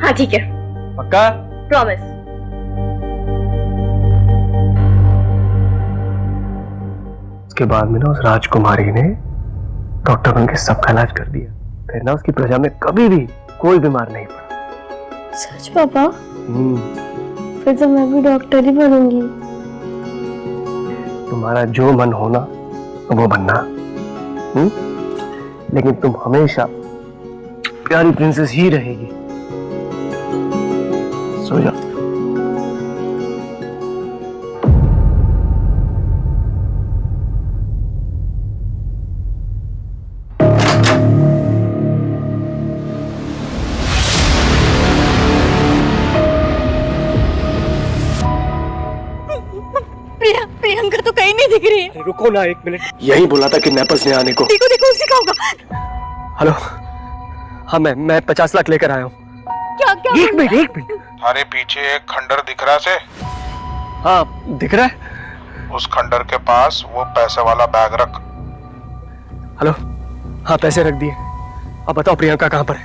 हाँ ठीक है, पक्का? प्रॉमिस। उसके बाद में ना उस राजकुमारी ने डॉक्टर बन के सबका इलाज कर दिया। फिर ना उसकी प्रजा में कभी भी कोई बीमार नहीं पड़ा। सच पापा? फिर तो मैं भी डॉक्टर ही बनूंगी। तुम्हारा जो मन हो ना वो बनना, लेकिन तुम हमेशा प्यारी प्रिंसेस ही रहेगी। सो जा। प्रियंका तो कहीं नहीं दिख रही है। रुको ना एक मिनट, यही बोला था कि नेपल्स ने आने को। देखो देखो उसी का होगा। हेलो, हाँ मैं 50 लाख लेकर आया हूँ। क्या क्या? एक मिनट। थारे पीछे एक खंडर दिख रहा से? हाँ दिख रहा है। उस खंडर के पास वो पैसे वाला बैग रख। हेलो, हाँ पैसे रख दिए। अब बताओ प्रियंका कहाँ पर है?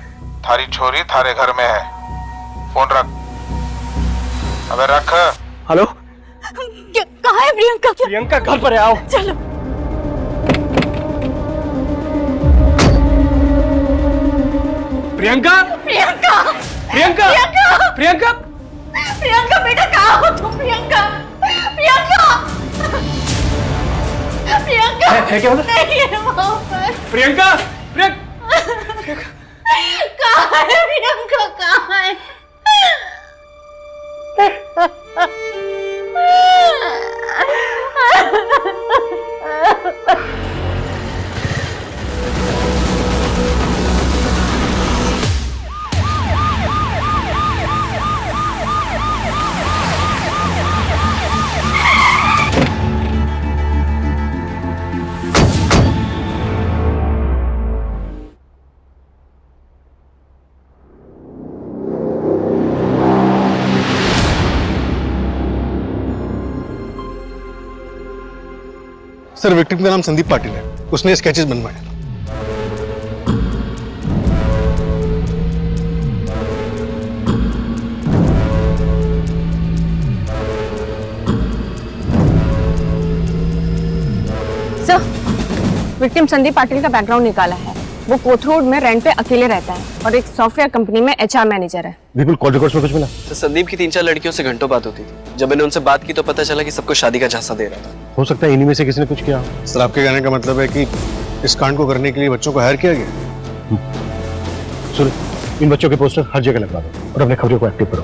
थारी छोरी थारे घर में है। फोन रख। अबे रख। हेलो, कहाँ है प्रियंका? प्रियंका घर पर है, आओ। चलो। प्रियंका प्रियंका प्रियंका प्रियंका प्रियंका प्रियंका बेटा कहाँ हो तुम? प्रियंका प्रियंका प्रियंका है क्या? नहीं है वहाँ पर। प्रियंका कहाँ है प्रियंका? कहाँ है? सर, विक्टिम का नाम संदीप पाटिल है। उसने स्केचेस बनवाए। सर, विक्टिम संदीप पाटिल का बैकग्राउंड निकाला है। वो कोथरूड में रेंट पे अकेले रहता है और एक सॉफ्टवेयर कंपनी में HR मैनेजर है। बिल्कुल, कॉल रिकॉर्ड्स में कुछ मिला? तो संदीप की 3-4 लड़कियों से घंटों बात होती थी। जब मैंने उनसे बात की तो पता चला कि सबको शादी का झांसा दे रहा था। हो सकता है इन्हीं में से किसी ने कुछ किया। सर, आपके कहने का मतलब है कि इस कांड को करने के लिए बच्चों को हायर किया गया? सुनो, इन बच्चों के पोस्टर हर जगह लगवा दो और अपने खबरों को एक्टिव करो।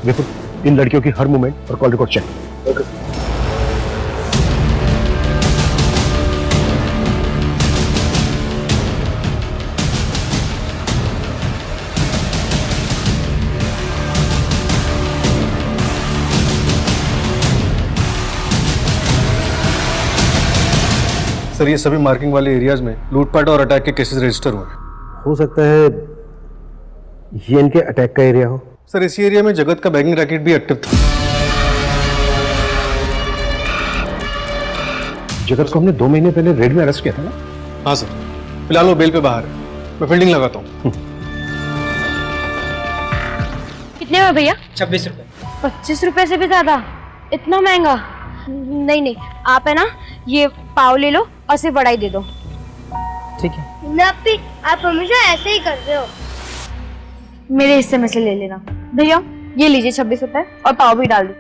बिल्कुल, इन लड़कियों की हर मूवमेंट और call record check. Okay. Sir, ये सभी मार्किंग वाले एरियाज में लूटपाट और अटैक के केसेस रजिस्टर हुए हैं। हो सकता है ये इनके अटैक का एरिया हो। सर, इसी एरिया में जगत का बैंकिंग रैकेट भी एक्टिव था। जगत को हमने 2 महीने पहले रेड में अरेस्ट किया था ना? हाँ सर, फिलहाल वो बेल पे बाहर है। मैं फील्डिंग लगाता हूँ। कितने में भैया? 26 रुपए। 25 रुपए से भी ज्यादा? इतना महंगा? नहीं, आप है ना ये पाव ले लो और सिर्फ बड़ा ही दे दो। ठीक है। नप्पी, आप हमेशा ऐसे ही करते हो। मेरे हिस्से में से ले लेना। भैया ये लीजिए 26 रुपए और पाव भी डाल दो।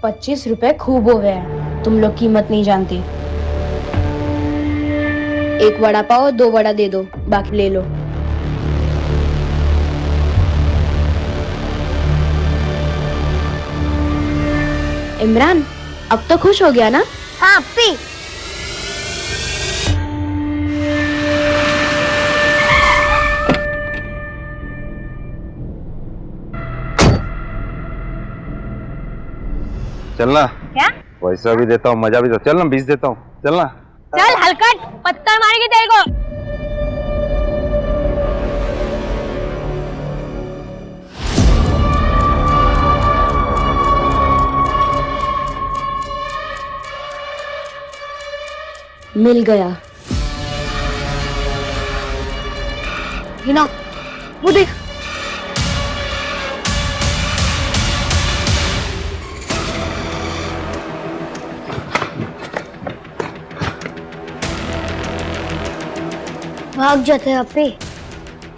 25 रुपए खूब हो गए हैं। तुम लोग कीमत नहीं जानती। एक वड़ा पाव 2 वड़ा दे दो, बाकी ले लो। इमरान, अब तो खुश हो गया ना? हाँ पी। चलना। क्या? पैसा भी देता हूँ, मजा भी देता हूँ। चलना, 20 देता हूँ। चलना। चल हलकट, पत्थर मारेगी तेरे को। मिल गया। हिना, वो देख। भाग जाते हैं अपे।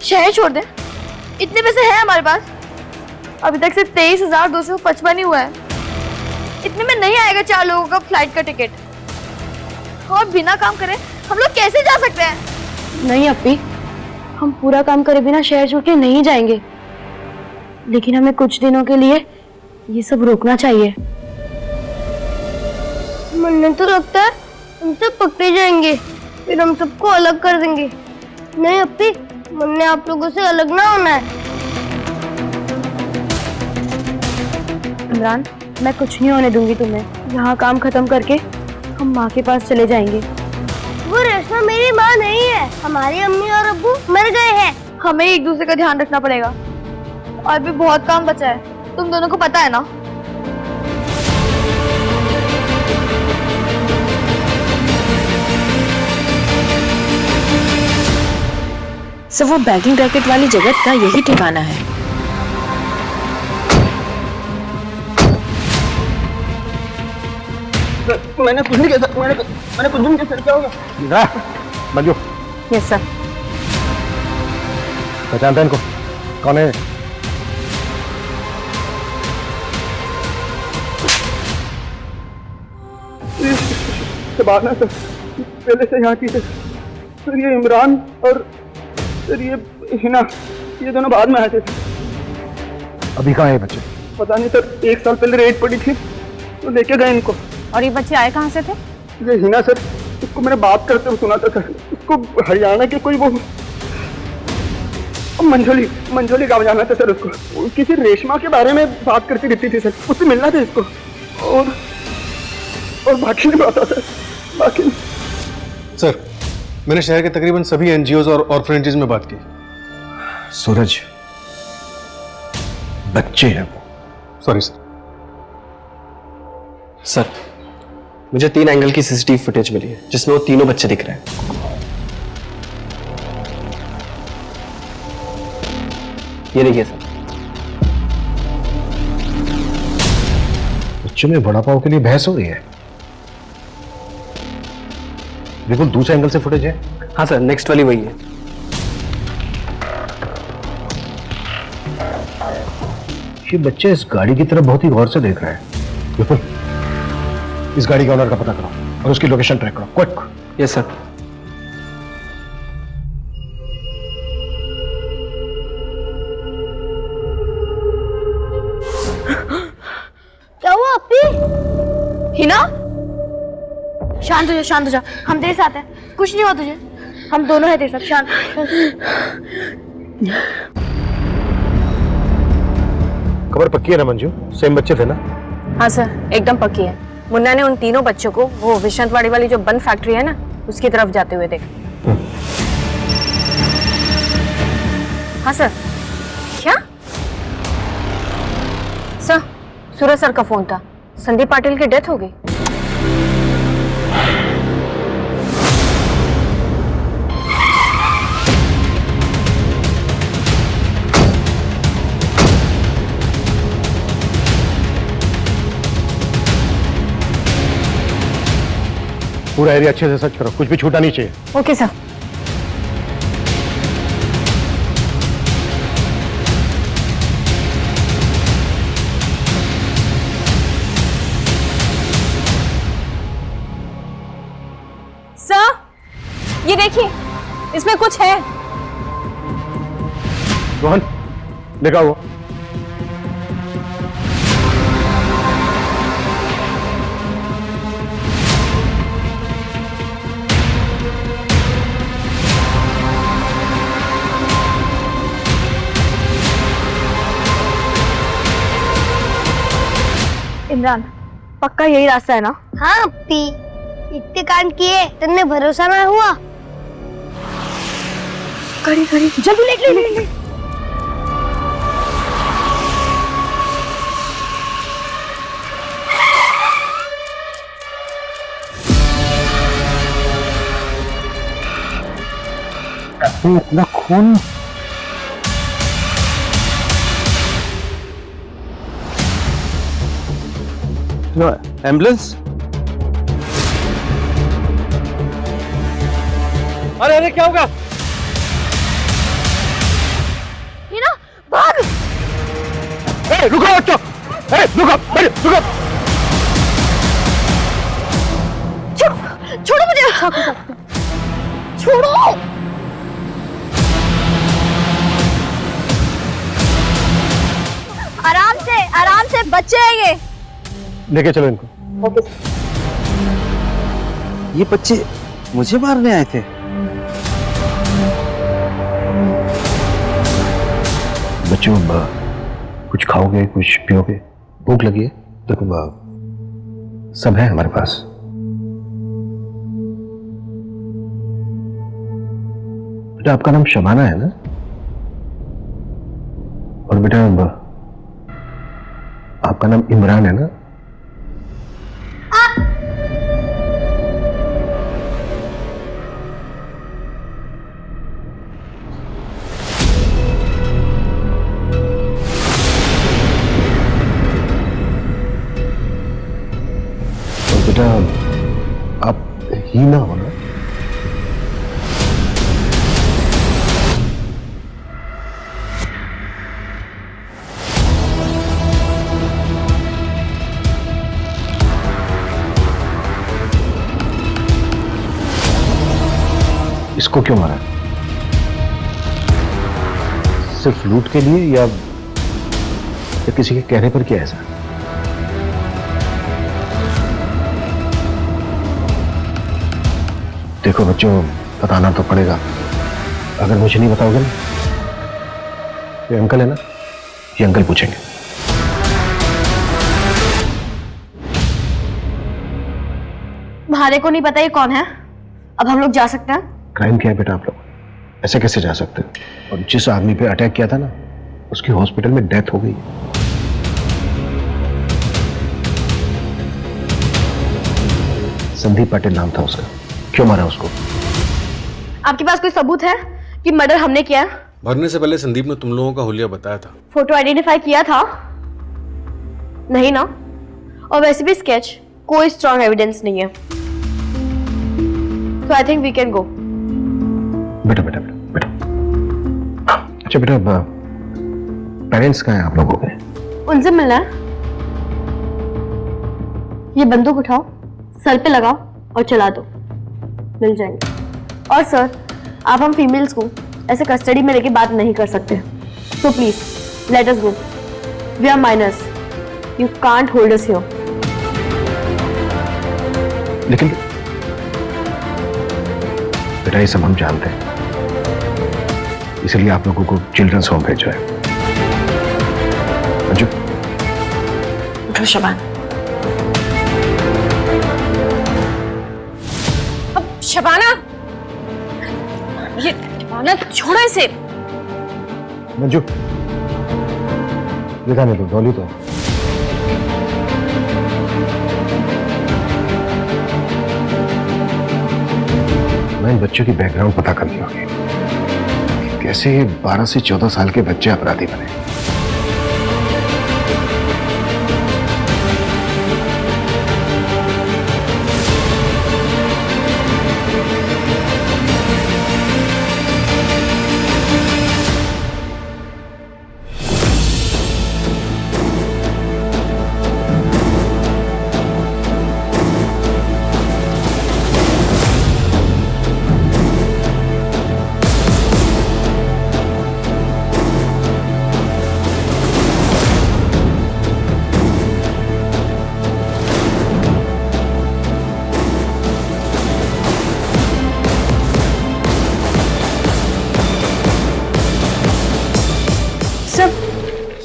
शहर छोड़ दे, इतने पैसे हैं हमारे पास। अभी तक सिर्फ 23,255 ही हुआ है। इतने में नहीं आएगा 4 लोगों का फ्लाइट का टिकट। और बिना काम करे हम लोग कैसे जा सकते हैं? नहीं अपी, हम पूरा काम करे बिना शहर छोड़ के नहीं जाएंगे, लेकिन हमें कुछ दिनों के लिए ये सब रोकना चाहिए। मुन्ने तो लगता है हम सब पकड़े जाएंगे, फिर हम सबको अलग कर देंगे। नहीं अपी, मुन्ने आप लोगों से अलग ना होना है। इमरान, मैं कुछ नहीं होने दूंगी तुम्हें। यहाँ काम खत्म करके हम माँ के पास चले जाएंगे। वो रेशमा मेरी माँ नहीं है, हमारी अम्मी और अब्बू मर गए हैं। हमें एक दूसरे का ध्यान रखना पड़ेगा। और भी बहुत काम बचा है, तुम दोनों को पता है ना। सर वो बैगिंग रैकेट वाली जगत का यही ठिकाना है। मैंने कुछ नहीं किया सर, मैंने कुछ नहीं किया सर। क्या होगा? Manju, yes sir. पहचानते हैं इनको? कौन है? शबाना सर, पहले से यहाँ की सर। ये इमरान और सर ये हिना, ये दोनों बाद में आए थे। अभी कहाँ है बच्चे? पता नहीं सर, 1 साल पहले रेड पड़ी थी तो लेके गए इनको। और ये बच्चे आए कहाँ से थे? ये हिना सर, उसको मैंने बात करते हुए सुना था सर। उसको हरियाणा के कोई वो मंझोली गाँव जाना था सर। उसको किसी रेशमा के बारे में बात करती रहती थी सर, उससे मिलना था इसको। और बाकी नहीं पता सर, बाकी सर, मैंने शहर के तकरीबन सभी एनजीओज और ऑर्फनेजेस में बात की। सूरज, बच्चे हैं वो। Sorry sir. सर, मुझे 3 एंगल की सीसीटीवी फुटेज मिली है जिसमें वो तीनों बच्चे दिख रहे हैं। ये देखिए सर। बच्चों में वड़ा पाव के लिए बहस हो रही है। बिल्कुल दूसरे एंगल से फुटेज है। हाँ सर, नेक्स्ट वाली वही है। ये बच्चे इस गाड़ी की तरफ बहुत ही गौर से देख रहे हैं। बिल्कुल, इस गाड़ी का ओनर का पता करो और उसकी लोकेशन ट्रैक करो, क्विक। Yes sir. क्या हुआ अपी? हिना, शांत हो जा, शांत हो जा। हम तेरे साथ हैं, कुछ नहीं हुआ तुझे। हम दोनों हैं तेरे साथ, शांत। खबर पक्की है ना मंजू? सेम बच्चे थे ना? हाँ सर, एकदम पक्की है। मुन्ना ने उन तीनों बच्चों को वो विश्वंतवाड़ी वाली जो बन फैक्ट्री है ना, उसकी तरफ जाते हुए देखा। हाँ सर। क्या? सर, सूरज सर का फोन था। संदीप पाटिल की डेथ हो गई। पूरा एरिया अच्छे से सर्च करो, कुछ भी छूटा नहीं चाहिए। Okay sir. सर, ये देखिए, इसमें कुछ है। रोहन, देखा वो? इमरान, पक्का यही रास्ता है ना? हाँ अपी, इतने कांड किए, तुमने भरोसा ना हुआ? खड़ी खड़ी, जल्दी ले। इतना खून एम्बुलेंस? अरे अरे क्या होगा? हिना भाग। रुको बच्चों, रुको। छोड़ो मुझे। छोड़ो। आराम से बच्चे हैं ये। लेके चलो इनको। ये बच्चे मुझे मारने आए थे? बच्चों कुछ खाओगे, कुछ पियोगे? भूख लगी है? देखो सब है हमारे पास। बेटा आपका नाम शबाना है ना? और बेटा आपका नाम इमरान है ना? और बेटा आप हीना हो ना? इसको क्यों मारा? सिर्फ लूट के लिए या किसी के कहने पर किया ऐसा? देखो बच्चों, बताना तो पड़ेगा। अगर मुझे नहीं बताओगे ना, ये अंकल है ना, ये अंकल पूछेंगे। भारे को नहीं पता ये कौन है। अब हम लोग जा सकते हैं? क्राइम किया है बेटा आप लोग, ऐसे कैसे जा सकते हैं? और जिस आदमी पे अटैक किया था ना, उसकी हॉस्पिटल में डेथ हो गई। संदीप पाटिल नाम था उसका। क्यों मारा उसको? आपके पास कोई सबूत है कि मर्डर हमने किया? भरने से पहले संदीप ने तुम लोगों का हुलिया बताया था। फोटो आइडेंटिफाई किया था? नहीं ना? और वैसे भी स्केच कोई स्ट्रॉन्ग एविडेंस नहीं है। So I think we can go. बेटा बेटा बेटा बेटा, अच्छा बेटा, पेरेंट्स कहाँ हैं आप लोगों के? उनसे मिलना है। ये बंदूक उठाओ, सर पे लगाओ और चला दो, मिल जाएंगे। और सर, आप हम फीमेल्स को ऐसे कस्टडी में लेके बात नहीं कर सकते। So please let us go. We are minors, you can't hold us here. लेकिन बेटा ये सब हम जानते हैं, इसलिए आप लोगों को चिल्ड्रंस होम भेजा है। अंजू, उठो शबान। अब शबाना, ये शबाना छोड़ो इसे। मंजू, ये खाने दो, डॉली तो मैं इन बच्चों की बैकग्राउंड पता करनी होगी। कैसे ये 12 से 14 साल के बच्चे अपराधी बने?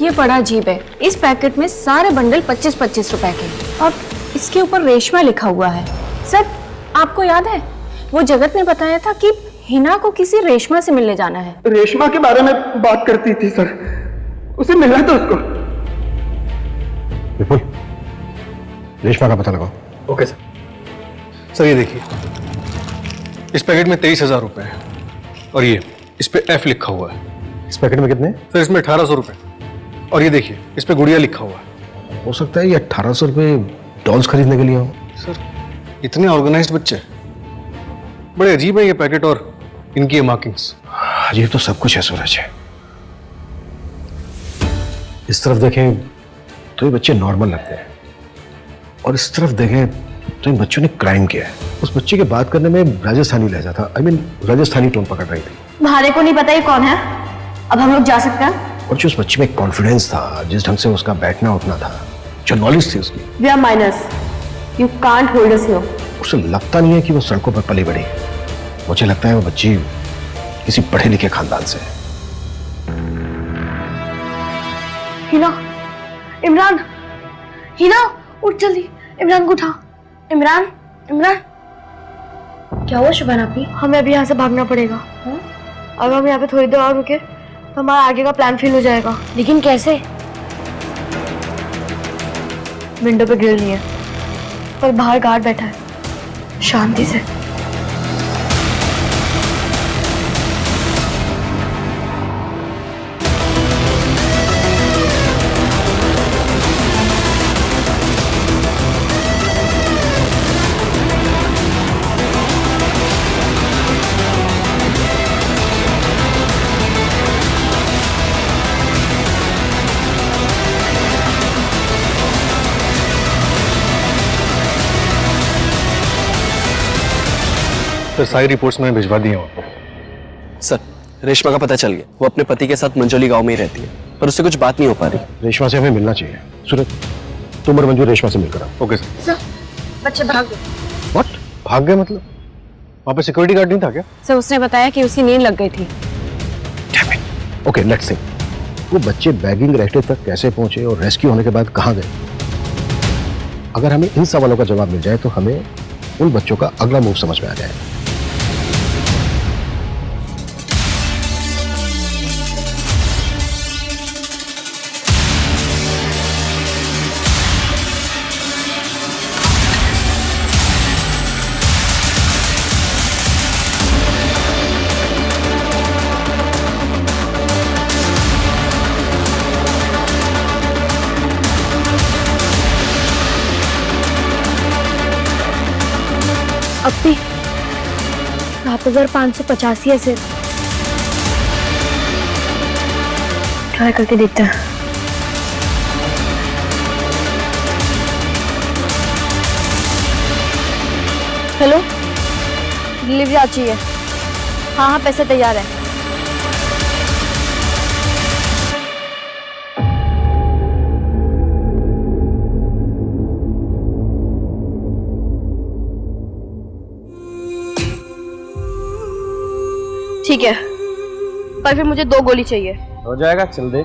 ये बड़ा अजीब है। इस पैकेट में सारे बंडल 25-25 रुपए के, और इसके ऊपर रेशमा लिखा हुआ है। सर, आपको याद है वो जगत ने बताया था कि हिना को किसी रेशमा से मिलने जाना है। रेशमा के बारे में बात करती थी सर, उसे मिलना था उसको। विपुल, रेशमा का पता लगाओ। Okay sir. सर ये देखिए, इस पैकेट में 23,000 रुपए है और ये इस पे F लिखा हुआ है। इस पैकेट में कितने? सर इसमें 1800 रुपए। और ये देखिए, इस पे गुड़िया लिखा हुआ है। हो सकता है ये 1800 रुपए डॉल्स खरीदने के लिए हो। सर इतने ऑर्गेनाइज्ड बच्चे, बड़े अजीब है ये पैकेट और इनकी ये मार्किंग्स। अजीब तो सब कुछ है सूरज। इस तरफ देखें तो ये बच्चे नॉर्मल लगते हैं, और इस तरफ देखें तो इन बच्चों ने क्राइम किया है। उस बच्चे के बात करने में राजस्थानी लहजा था, राजस्थानी टोन पकड़ रही थी। भारे को नहीं पता ये कौन है। अब हम लोग जा सकते हैं। और जो उस बच्चे में कॉन्फिडेंस था, जिस ढंग से उसका बैठना उठना था, जो नॉलेज थी उसकी, we are minors, you can't hold us here. उसे लगता नहीं है कि वो सड़कों पर पली बड़ी। मुझे लगता है वो बच्ची किसी पढ़े लिखे खानदान से है। हिना, इमरान, हिना उठ जल्दी, इमरान को उठा। इमरान, इमरान, क्या हुआ शुभान आपी? हमें अभी यहाँ से भागना पड़ेगा। अगर हम यहाँ पे थोड़ी देर और रुके तो हमारा आगे का प्लान फेल हो जाएगा। लेकिन कैसे? विंडो पे ग्रिल नहीं है, पर बाहर गार्ड बैठा है, शांति से। सर सारी रिपोर्ट्स मैंने भिजवा दी हैं आपको। सर रेशमा का पता चल गया, वो अपने पति के साथ मंजोली गांव में ही रहती है, पर उससे कुछ बात नहीं हो पा रही। रेशमा से हमें मिलना चाहिए। सूरज, तुम और मंजू रेशमा से मिलकर आओ। Okay sir. सर बच्चे भाग गए। व्हाट? भाग गए मतलब? वहाँ पे सिक्योरिटी गार्ड नहीं था क्या? सर उसने बताया कि उसकी नींद लग गई थी। ओके लेट्स सी, वो बच्चे बैगिंग रेस्टे तक कैसे पहुंचे और रेस्क्यू होने के बाद कहां गए? अगर हमें इन सवालों का जवाब मिल जाए तो हमें उन बच्चों का अगला मूव समझ में आ जाए। अब भी 7585 है सिर्फ। ट्राई करके देखते हैं। हेलो, डिलीवरी आ चाहिए। हाँ हाँ, पैसे तैयार है। ठीक है, पर फिर मुझे 2 गोली चाहिए। हो जाएगा, चल दे।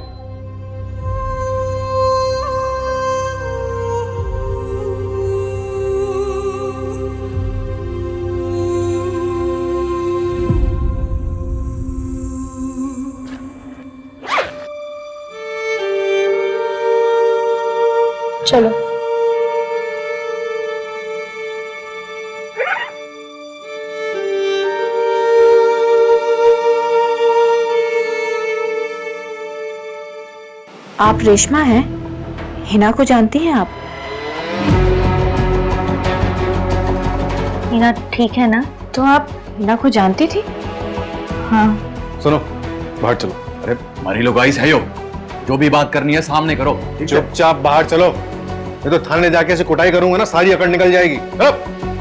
चलो। आप रेशमा हैं? हिना को जानती हैं आप? हिना ठीक है ना? तो आप हिना को जानती थी? हाँ। सुनो, बाहर चलो। अरे हमारी लोग गाइस है यो, जो भी बात करनी है सामने करो। चुपचाप बाहर चलो, नहीं तो थाने जाके ऐसे कुटाई करूंगा ना, सारी अकड़ निकल जाएगी। चलो।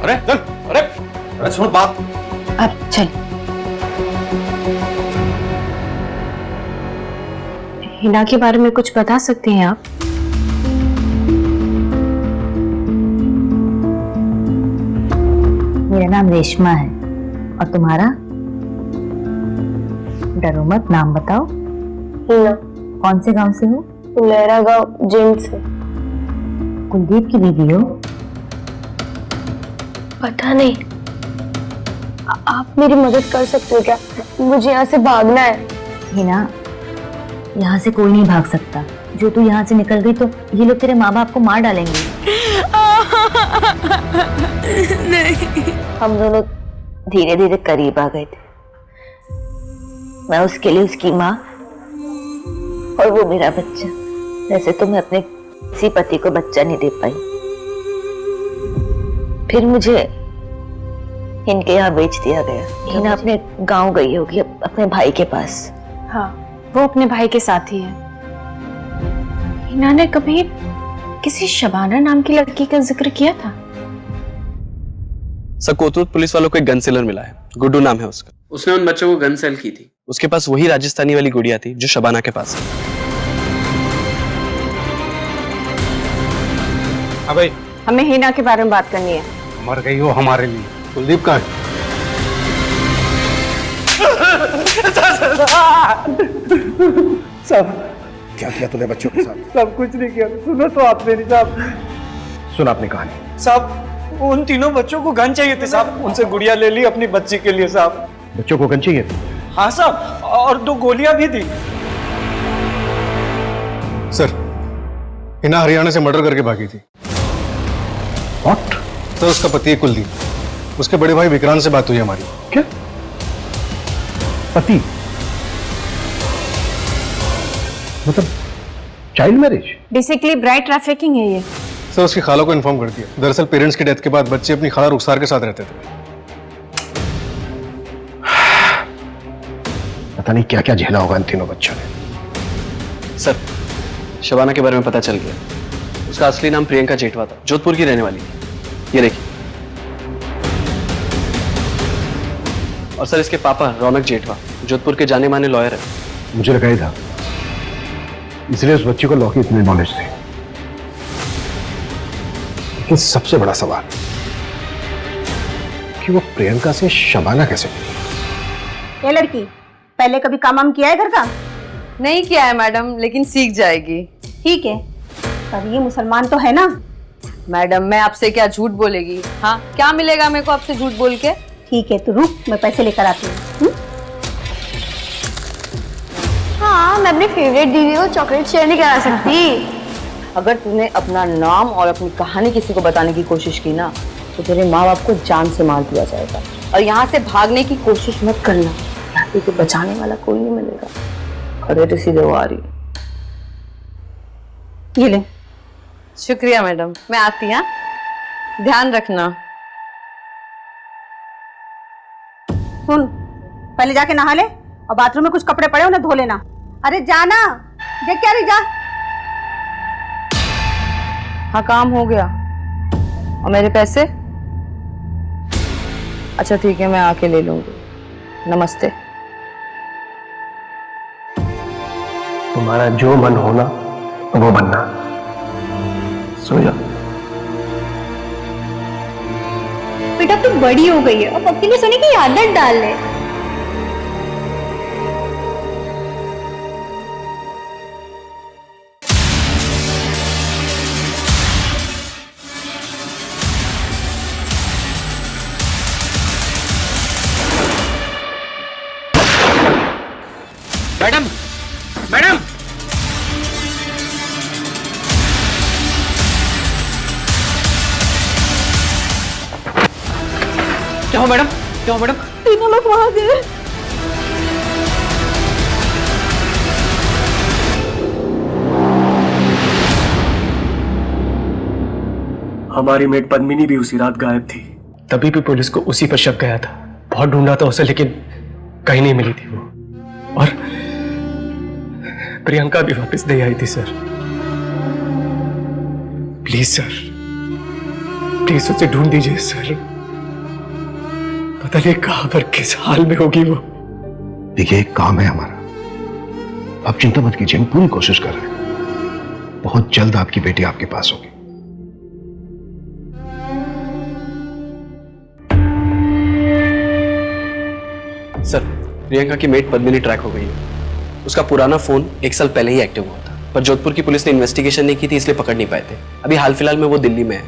अरे चल। अरे सुनो बात। अब चल। हिना के बारे में कुछ बता सकते हैं आप? मेरा नाम रेशमा है, और तुम्हारा? डरो मत, नाम बताओ। हिना। कौन से गांव से हो? लहरा गांव, जिंद से। कुलदीप की बीवी हो? पता नहीं। आप मेरी मदद कर सकते हो क्या? मुझे यहाँ से भागना है। हिना, यहाँ से कोई नहीं भाग सकता। जो तू यहाँ से निकल गई तो ये लोग तेरे माँ बाप को मार डालेंगे। नहीं। हम दोनों धीरे धीरे करीब आ गए थे। मैं उसके लिए उसकी माँ और वो मेरा बच्चा। वैसे तो मैं अपने किसी पति को बच्चा नहीं दे पाई, फिर मुझे इनके यहाँ बेच दिया गया। हिना अपने गांव गई होगी, अपने भाई के पास। हाँ, वो अपने भाई के साथ ही है। हिना ने कभी किसी शबाना नाम की लड़की का जिक्र किया था? सर, कोतरूद पुलिस वालों को एक गन सेलर मिला है, गुड्डू नाम है उसका। उसने उन बच्चों को गन सेल की थी। उसके पास वही राजस्थानी वाली गुड़िया थी जो शबाना के पास है। हाँ भाई, हमें हिना के बारे में बात करनी है। मर गई हो हमारे लिए। कुलदीप कहाँ है? साहब, क्या किया तूने बच्चों के साथ? सब कुछ नहीं किया। सुनो तो आपने नहीं साहब। सुना अपनी कहानी। साहब, उन तीनों बच्चों को गन चाहिए थी साहब, उनसे गुड़िया ले ली अपनी बच्ची के लिए साहब। बच्चों को गन चाहिए थी? हाँ साहब, और 2 गोलियां भी दी। सर, हिना हरियाणा से मर्डर करके भागी थी। What? सर, उसका पति है कुलदीप। उसके बड़े भाई विक्रांत से बात हुई हमारी। क्या? पति? मतलब child marriage? Basically bride trafficking है ये। सर, उसकी खाला को इन्फॉर्म कर दिया। दरअसल पेरेंट्स की डेथ के बाद बच्चे अपनी खाला रुखसार के साथ रहते थे। पता नहीं क्या क्या झेला होगा इन तीनों बच्चों ने। सर, शबाना के बारे में पता चल गया। उसका असली नाम प्रियंका जेठवा था, जोधपुर की रहने वाली थी। ये देखिए। और सर, इसके पापा रौनक जेठवा जोधपुर के जाने माने लॉयर है। मुझे लगा ही था, इसलिए उस बच्ची को लॉ की इतनी नॉलेज थी। लेकिन सबसे बड़ा सवाल कि वो प्रियंका से शबाना कैसे मिली? ये लड़की पहले कभी काम किया है घर का? नहीं किया है मैडम, लेकिन सीख जाएगी। ठीक है, पर ये मुसलमान तो है ना? मैडम, मैं आपसे क्या झूठ बोलेगी? हाँ, क्या मिलेगा मेरे को आपसे झूठ बोल के? ठीक है, तो रुक, मैं पैसे लेकर आती हूँ। हाँ, मैं अपनी फेवरेट दीदी को चॉकलेट शेयर नहीं करा सकती। अगर तूने अपना नाम और अपनी कहानी किसी को बताने की कोशिश की ना, तो तेरे माँ बाप को जान से मार दिया जाएगा। और यहाँ से भागने की कोशिश मत करना, तुझे बचाने वाला कोई नहीं मिलेगा। खड़े तो सीधे वो आ रही। ये ले। शुक्रिया मैडम, मैं आती। हाँ, ध्यान रखना। सुन, पहले जाके नहा ले और बाथरूम में कुछ कपड़े पड़े उन्हें धो लेना। अरे जाना, देख क्या रही, जा। हाँ, काम हो गया। और मेरे पैसे? अच्छा ठीक है, मैं आके ले लूंगी। नमस्ते। तुम्हारा जो मन होना वो बनना। सो जा। बेटा तू बड़ी हो गई है, अब अकेले सोने की आदत डाल ले। मैडम, मैडम, क्या हो मैडम? क्या हो मैडम? तीनों लोग वहां गए। हमारी मेट पद्मिनी भी उसी रात गायब थी। तभी भी पुलिस को उसी पर शक गया था। बहुत ढूंढा था उसे, लेकिन कहीं नहीं मिली थी वो। और प्रियंका भी वापस नहीं आई थी सर। प्लीज सर, प्लीज उसे ढूंढ दीजिए सर। पता नहीं कहां पर किस हाल में होगी वो। देखिए, एक काम है हमारा। आप चिंता मत कीजिए, हम पूरी कोशिश कर रहे हैं। बहुत जल्द आपकी बेटी आपके पास होगी। सर, प्रियंका की मेट पद्मिनी ट्रैक हो गई है। उसका पुराना फोन 1 साल पहले ही एक्टिव हुआ था, पर जोधपुर की पुलिस ने इन्वेस्टिगेशन नहीं की थी, इसलिए पकड़ नहीं पाए थे। अभी हाल फिलहाल में वो दिल्ली में है।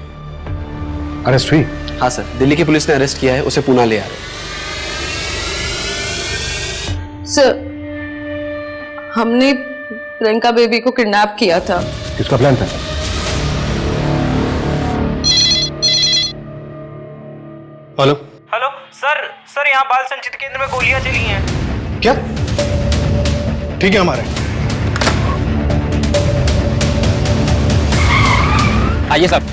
अरेस्ट हुई? हाँ सर, दिल्ली की पुलिस ने अरेस्ट किया है, उसे पुणे ले आ रहे हैं। सर, हमने प्रियंका बेबी को किडनैप किया था। किसका प्लान था? हेलो हेलो सर, यहाँ बाल संचित केंद्र में गोलियां चली हैं। क्या? ठीक है, हमारे आइए साहब।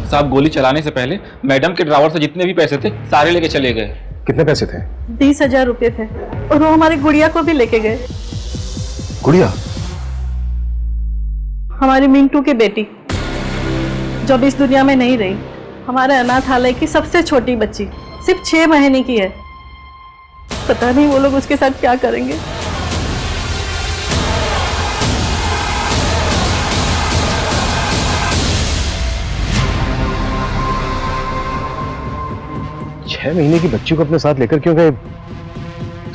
साहब गोली चलाने से पहले मैडम के ड्रावर से जितने भी पैसे थे सारे लेके चले गए। कितने पैसे थे? 20,000 रुपए थे और वो हमारी गुड़िया को भी लेके गए। गुड़िया? हमारी मिंटू की बेटी जो अब इस दुनिया में नहीं रही, हमारे अनाथालय की सबसे छोटी बच्ची, सिर्फ 6 महीने की है। पता नहीं वो लोग उसके साथ क्या करेंगे। छह महीने की बच्ची को अपने साथ लेकर क्यों गए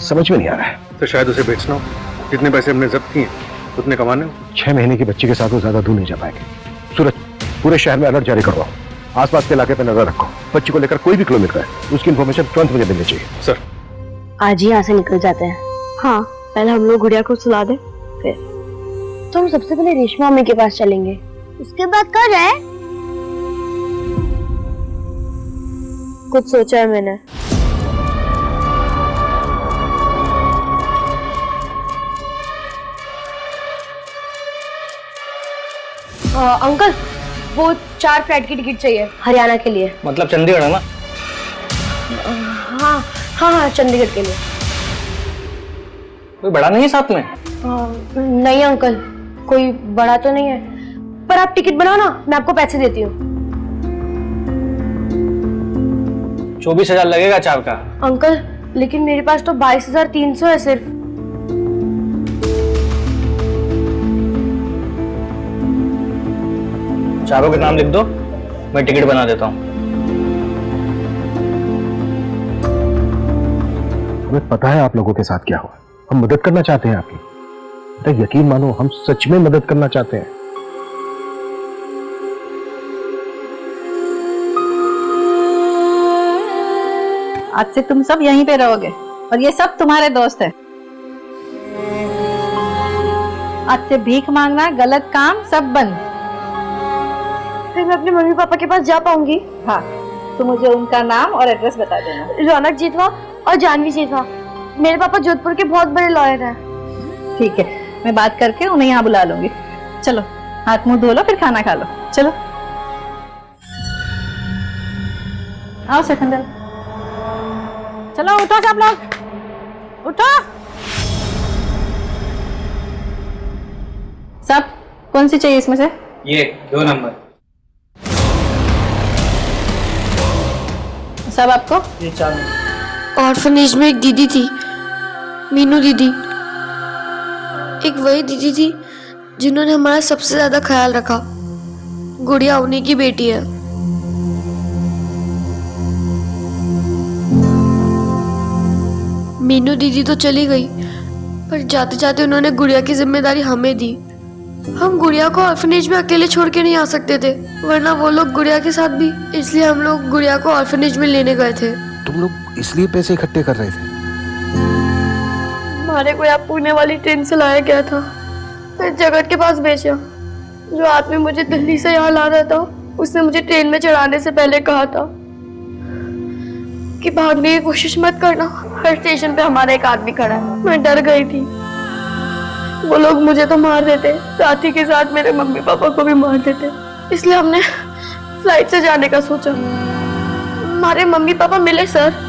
समझ में नहीं आ रहा है। तो शायद उसे बेचना हो, जितने पैसे हमने जब्त किए उतने कमाने हो। 6 महीने की बच्ची के साथ वो ज्यादा दूर नहीं जा पाएंगे। सूरज, पूरे शहर में अलर्ट जारी करवाओ, आसपास के इलाके पर नजर रखो। बच्ची को लेकर कोई भी क्लू मिल रहा है उसकी इन्फॉर्मेशन तुरंत मुझे मिलनी चाहिए। सर, आज ही यहाँ से निकल जाते हैं। हाँ, पहले हम लोग गुड़िया को सुला दे, फिर तो हम सबसे पहले रेशमा मम्मी के पास चलेंगे। उसके बाद कहाँ जाए? कुछ सोचा है मैंने। अंकल, वो 4 फ्लाइट की टिकट चाहिए हरियाणा के लिए। मतलब चंडीगढ़ है ना? हाँ हाँ हाँ, चंडीगढ़ के लिए। कोई बड़ा नहीं है साथ में? नहीं अंकल, कोई बड़ा तो नहीं है, पर आप टिकट बनाओ ना, मैं आपको पैसे देती हूँ। 24,000 लगेगा 4 का। अंकल, लेकिन मेरे पास तो 22,300 है सिर्फ। चारों के नाम लिख दो, मैं टिकट बना देता हूँ। हमें पता है आप लोगों के साथ क्या हुआ। हम मदद करना चाहते हैं आपकी। तो यकीन मानो, हम सच में मदद करना चाहते हैं। आज से तुम सब यहीं पे रहोगे और ये सब तुम्हारे दोस्त हैं। आज से भीख मांगना, गलत काम सब बंद। फिर मैं अपने मम्मी पापा के पास जा पाऊंगी? हाँ, तो मुझे उनका नाम और एड्रेस बता देना। रौनक जीतवा और जानवी जीतवा। मेरे पापा जोधपुर के बहुत बड़े लॉयर हैं। ठीक है, मैं बात करके उन्हें यहाँ बुला लूंगी। चलो, हाथ मुंह धो लो, फिर खाना खा लो। चलो आओ सिकंदर, चलो उठो सब लोग, उठो सब। कौन सी चाहिए इसमें से? ये 2 नंबर। सब आपको? ये 4 नंबर। ऑर्फनेज में एक दीदी थी, मीनू दीदी। एक वही दीदी थी जिन्होंने हमारा सबसे ज्यादा ख्याल रखा। गुड़िया उन्हीं की बेटी है। मीनू दीदी तो चली गई, पर जाते जाते उन्होंने गुड़िया की जिम्मेदारी हमें दी। हम गुड़िया को ऑर्फनेज में अकेले छोड़ के नहीं आ सकते थे, वरना वो लोग गुड़िया के साथ भी। इसलिए हम लोग गुड़िया को ऑर्फनेज में लेने गए थे। तुम लोग इसलिए पैसे इकट्ठे कर रहे थे? हमारे को यहाँ पुणे वाली ट्रेन से लाया गया था, फिर जगत के पास भेजा। जो आदमी मुझे दिल्ली से यहाँ ला रहा था, उसने मुझे ट्रेन में चढ़ाने से पहले कहा था कि भागने की कोशिश मत करना, हर स्टेशन पे हमारा एक आदमी खड़ा है। मैं डर गई थी, वो लोग मुझे तो मार देते, साथ ही के साथ मेरे मम्मी पापा को भी मार देते। इसलिए हमने फ्लाइट से जाने का सोचा। हमारे मम्मी पापा मिले सर।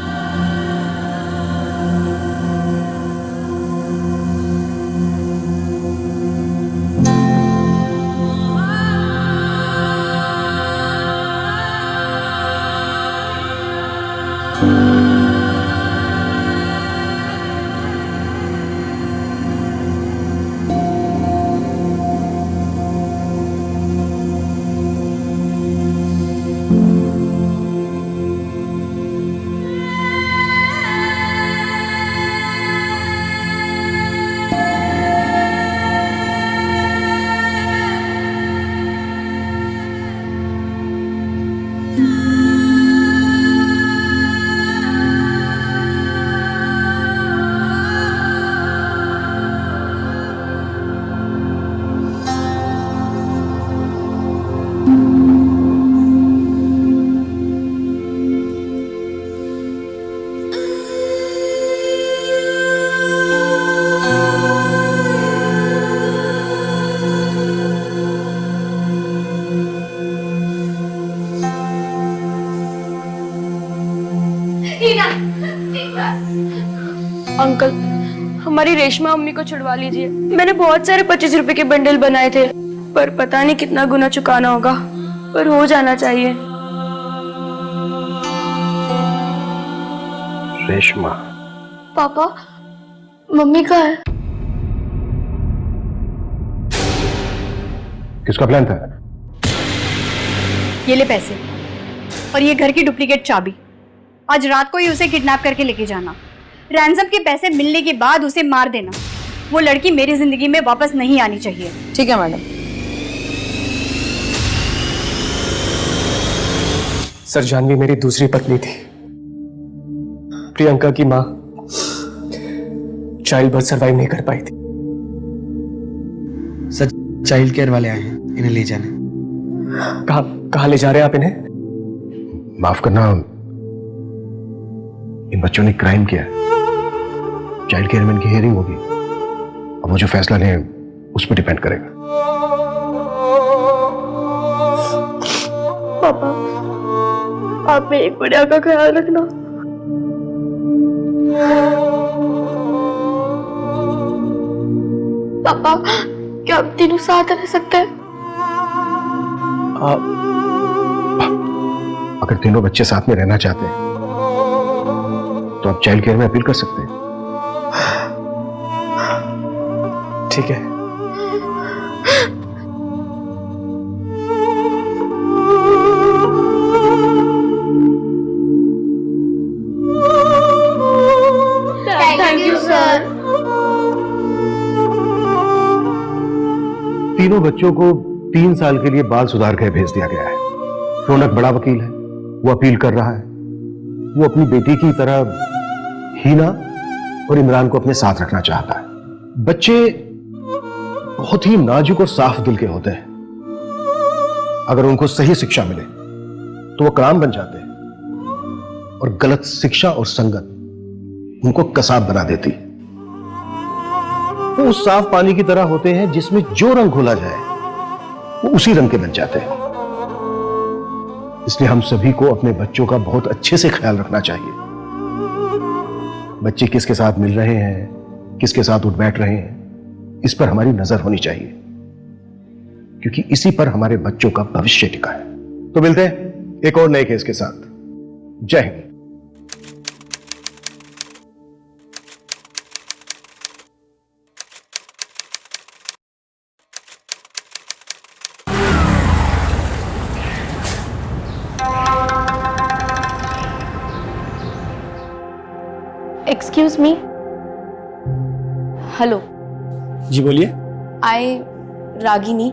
अंकल, हमारी रेशमा अम्मी को छुड़वा लीजिए। मैंने बहुत सारे 25 रुपए के बंडल बनाए थे, पर पता नहीं कितना गुना चुकाना होगा, पर हो जाना चाहिए। रेशमा, पापा, मम्मी कहाँ है? किसका प्लान था? ये ले पैसे और ये घर की डुप्लीकेट चाबी। आज रात को ही उसे किडनैप करके लेके जाना। रैंसम के पैसे मिलने के बाद उसे मार देना। वो लड़की मेरी जिंदगी में वापस नहीं आनी चाहिए। ठीक है मैडम। सर, जानवी मेरी दूसरी पत्नी थी। प्रियंका की माँ चाइल्ड बर्थ सर्वाइव नहीं कर पाई थी। सर, चाइल्ड केयर वाले आए हैं, इन्हें ले जाने। कहाँ ले जा रहे हैं आप इन्हें? माफ करना, इन बच्चों ने क्राइम किया है। चाइल्ड केयर में इनकी हियरिंग होगी, अब वो जो फैसला लें उस पर डिपेंड करेगा। पापा, आप मेरी गुड़िया का ख्याल रखना। पापा, क्या आप तीनों साथ रह सकते हैं? अगर तीनों बच्चे साथ में रहना चाहते हैं तो आप चाइल्ड केयर में अपील कर सकते हैं। ठीक है। Thank you sir. तीनों बच्चों को 3 साल के लिए बाल सुधार गृह भेज दिया गया है। रौनक बड़ा वकील है, वो अपील कर रहा है। वो अपनी बेटी की तरह हीना और इमरान को अपने साथ रखना चाहता है। बच्चे बहुत ही नाजुक और साफ दिल के होते हैं। अगर उनको सही शिक्षा मिले तो वो कलाम बन जाते हैं, और गलत शिक्षा और संगत उनको कसाब बना देती। वो उस साफ पानी की तरह होते हैं जिसमें जो रंग घोला जाए वो उसी रंग के बन जाते हैं। इसलिए हम सभी को अपने बच्चों का बहुत अच्छे से ख्याल रखना चाहिए। बच्चे किसके साथ मिल रहे हैं, किसके साथ उठ बैठ रहे हैं, इस पर हमारी नजर होनी चाहिए, क्योंकि इसी पर हमारे बच्चों का भविष्य टिका है। तो मिलते हैं एक और नए केस के साथ। Jai Hind. Excuse me. Hello. जी बोलिए। I Ragini.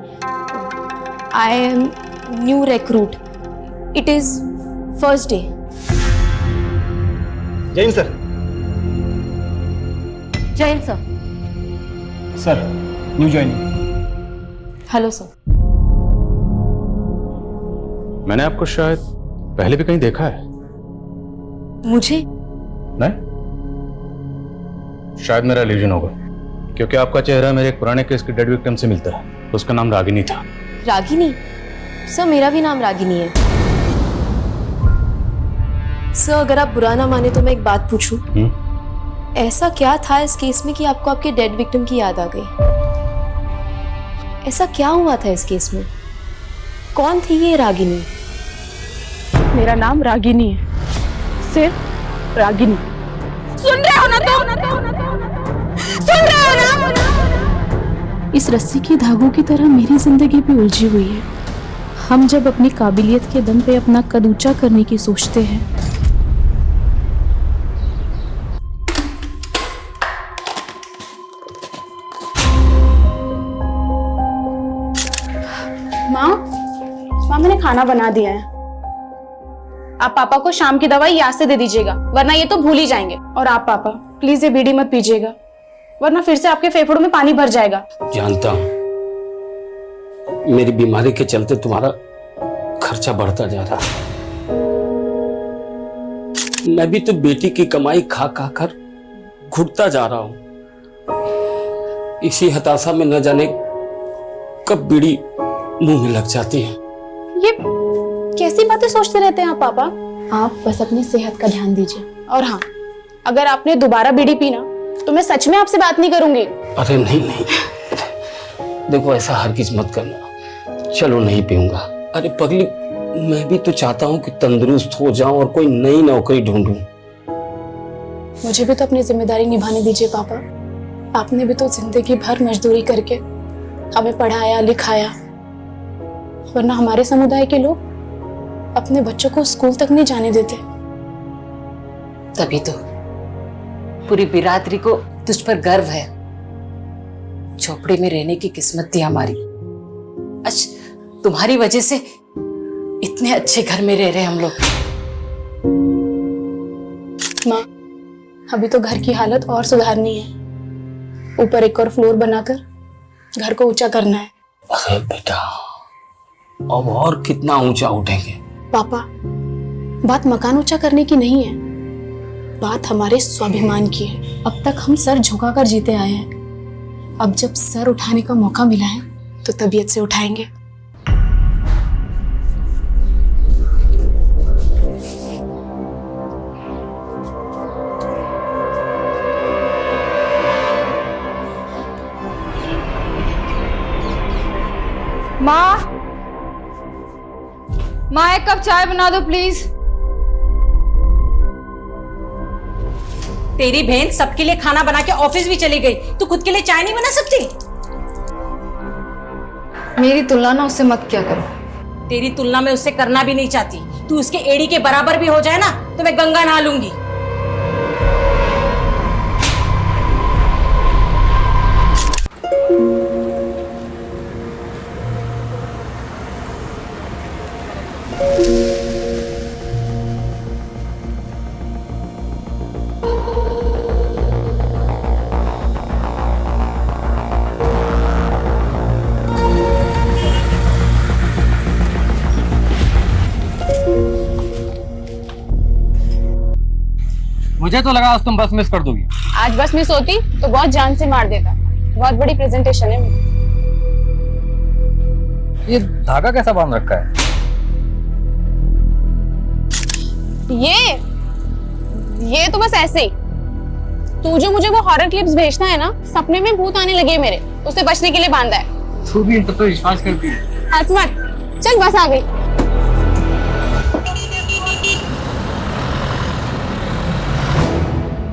I am new recruit. It is first day. Jai Hind sir. Jai Hind sir. Sir, new joining. Hello sir. मैंने आपको शायद पहले भी कहीं देखा है। मुझे? नहीं, शायद मेरा इल्यूजन होगा, क्योंकि आपका चेहरा मेरे एक पुराने केस की डेड विक्टिम से मिलता है। उसका नाम रागिनी था। रागिनी? सर, मेरा भी नाम रागिनी है। सर, अगर आप बुरा ना माने तो मैं एक बात पूछूं? ऐसा क्या था इस केस में कि आपको आपके डेड विक्टिम की याद आ गई? ऐसा क्या हुआ था इस केस में? कौन थी ये रागिनी? मेरा नाम रागिनी है, सिर्फ रागिनी। सुन रहे हो ना तुम? सुन रहे हो ना? इस रस्सी के धागों की तरह मेरी जिंदगी भी उलझी हुई है। हम जब अपनी काबिलियत के दम पे अपना कद ऊंचा करने की सोचते हैं, माँ मैंने खाना बना दिया है। आप पापा को शाम की दवाई याद से दे दीजिएगा, वरना ये तो भूल ही जाएंगे। और आप पापा प्लीज ये बीड़ी मत पीजिएगा, वरना फिर से आपके फेफड़ों में पानी भर जाएगा। जानता हूं मेरी बीमारी के चलते तुम्हारा खर्चा बढ़ता जा रहा है। मैं भी तो बेटी की कमाई खा खा कर घुटता जा रहा हूं। इसी हताशा में न जाने कब बीड़ी मुंह में लग जाती है। ये कैसी बातें सोचते रहते हैं आप पापा? आप बस अपनी सेहत का ध्यान दीजिए। और हाँ, अगर आपने दोबारा बीड़ी पी ना तो मैं सच में आपसे बात नहीं करूंगी। अरे नहीं नहीं, देखो ऐसा हरगिज मत करना। चलो नहीं पीऊंगा। अरे पगली, मैं भी तो चाहता हूँ कि तंदुरुस्त हो जाऊं और कोई नई नौकरी ढूंढूं। मुझे भी तो अपनी जिम्मेदारी निभाने दीजिए पापा। आपने भी तो जिंदगी भर मजदूरी करके हमें पढ़ाया लिखाया, वरना हमारे समुदाय के लोग अपने बच्चों को स्कूल तक नहीं जाने देते। तभी तो पूरी बिरादरी को तुझ पर गर्व है। झोपड़ी में रहने की किस्मत थी हमारी, आज तुम्हारी वजह से इतने अच्छे घर में रह रहे हम लोग। माँ, अभी तो घर की हालत और सुधारनी है। ऊपर एक और फ्लोर बनाकर घर को ऊंचा करना है। अरे बेटा, अब और कितना ऊंचा उठेंगे? पापा, बात मकान ऊंचा करने की नहीं है, बात हमारे स्वाभिमान की है। अब तक हम सर झुकाकर जीते आए हैं, अब जब सर उठाने का मौका मिला है तो तबीयत से उठाएंगे। माँ एक कप चाय बना दो प्लीज। तेरी बहन सबके लिए खाना बना के ऑफिस भी चली गई, तू खुद के लिए चाय नहीं बना सकती? मेरी तुलना ना उससे मत क्या करो। तेरी तुलना में उससे करना भी नहीं चाहती। तू उसके एड़ी के बराबर भी हो जाए ना तो मैं गंगा नहा लूंगी। मुझे तो लगा आज तुम बस मिस कर दोगी। आज बस मिस होती तो बहुत जान से मार देता। बहुत बड़ी प्रेजेंटेशन है मेरी। ये धागा कैसा बांध रखा है? ये तो बस ऐसे ही। तू जो मुझे वो हॉरर क्लिप्स भेजना है ना, सपने में भूत आने लगे मेरे, उससे बचने के लिए बांधा है। तू भी इन पर तो विश्वास करती है। हंस मत, चल बस आ गई।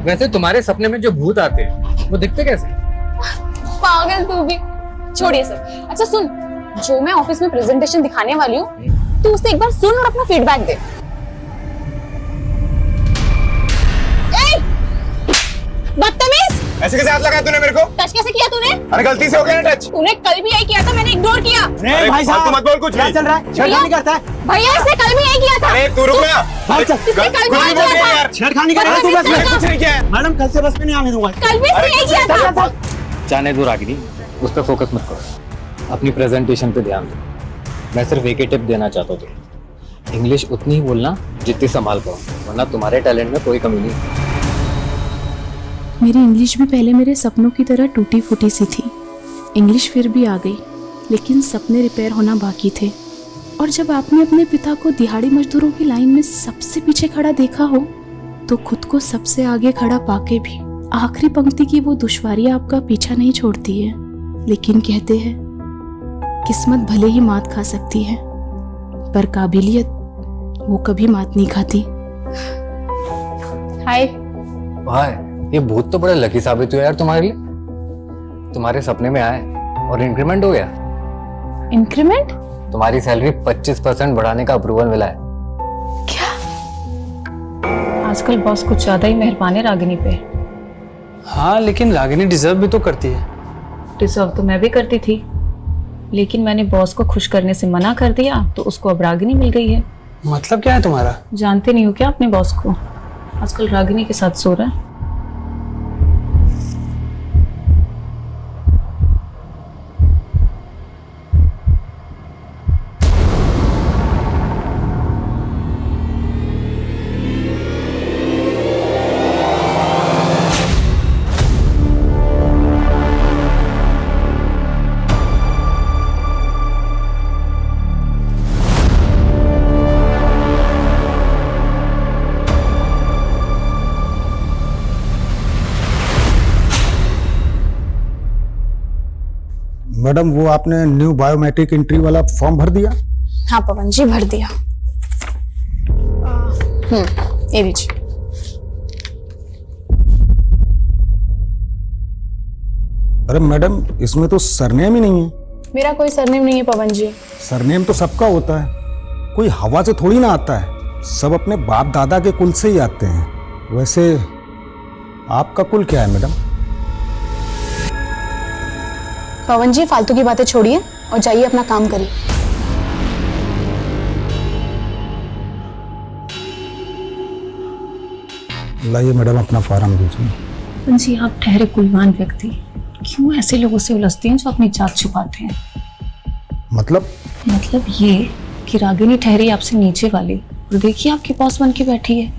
वैसे तुम्हारे सपने में जो भूत आते हैं वो दिखते कैसे? पागल तू भी। छोड़िए सर। अच्छा सुन, जो मैं ऑफिस में प्रेजेंटेशन दिखाने वाली हूँ, तू उसे एक बार सुन और अपना फीडबैक दे। बदतमीज! ऐसे कैसे हाथ लगाया तूने मेरे को? टच कैसे किया तूने? अरे गलती से हो गया ना टच। तूने कल भी यही किया था, मैंने इग्नोर किया। अरे भाई साहब, मत बोल कुछ भी। चल रहा है, छेड़खानी करता है। भैया इसने कल भी यही किया था। अरे तू रुक ना। इसने कल भी यही किया था यार। छेड़खानी कर रहा है तू बस में। कुछ नहीं किया है मैडम, कल से बस में नहीं आने दूंगा। कल भी इसने यही किया था। जाने दो रागिनी, उस पर फोकस मत करो, अपनी प्रेजेंटेशन पे ध्यान दो। मैं सिर्फ एक ही टिप देना चाहता हूँ, इंग्लिश उतनी ही बोलना जितनी संभाल पाओ, वरना तुम्हारे टैलेंट में कोई कमी नहीं। मेरी इंग्लिश भी पहले मेरे सपनों की तरह टूटी फूटी सी थी। इंग्लिश फिर भी आ गई, लेकिन सपने रिपेयर होना बाकी थे। और जब आपने अपने पिता को दिहाड़ी मजदूरों की लाइन में सबसे पीछे खड़ा देखा हो, तो खुद को सबसे आगे खड़ा पाके भी आखिरी पंक्ति की वो दुश्वारी आपका पीछा नहीं छोड़ती है। लेकिन कहते हैं किस्मत भले ही मात खा सकती है, पर काबिलियत वो कभी मात नहीं खाती। हाय। भाई, ये भूत तो बड़े लकी साबित हुए यार तुम्हारे लिए। तुम्हारे सपने में आए और इंक्रीमेंट हो गया। इंक्रीमेंट? तुम्हारी सैलरी 25% बढ़ाने का अप्रूवल मिला है। आजकल बॉस कुछ ज्यादा ही मेहरबान है रागिनी पे। हाँ, लेकिन रागिनी डिजर्व भी तो करती है। डिजर्व तो मैं भी करती थी, लेकिन मैंने बॉस को खुश करने से मना कर दिया, तो उसको अब रागिनी मिल गई है। मतलब क्या है तुम्हारा? जानते नहीं हो क्या अपने बॉस को? आजकल रागिनी के साथ सो रहा है। मैडम वो आपने न्यू बायोमेट्रिक एंट्री वाला फॉर्म भर दिया? हाँ पवन जी भर दिया। ये लीजिए। अरे मैडम इसमें तो सरनेम ही नहीं है। मेरा कोई सरनेम नहीं है पवन जी। सरनेम तो सबका होता है, कोई हवा से थोड़ी ना आता है, सब अपने बाप दादा के कुल से ही आते हैं। वैसे आपका कुल क्या है मैडम? पवन जी फालतू की बातें छोड़िए और जाइए अपना काम करिए। लाइए मैडम अपना फॉर्म दीजिए। पवन जी आप ठहरे कुलवान व्यक्ति, क्यों ऐसे लोगों से उलझते हैं जो अपनी जात छुपाते हैं? मतलब ये कि रागिनी ठहरी आपसे नीचे वाली और देखिए आपके पास बन के बैठी है।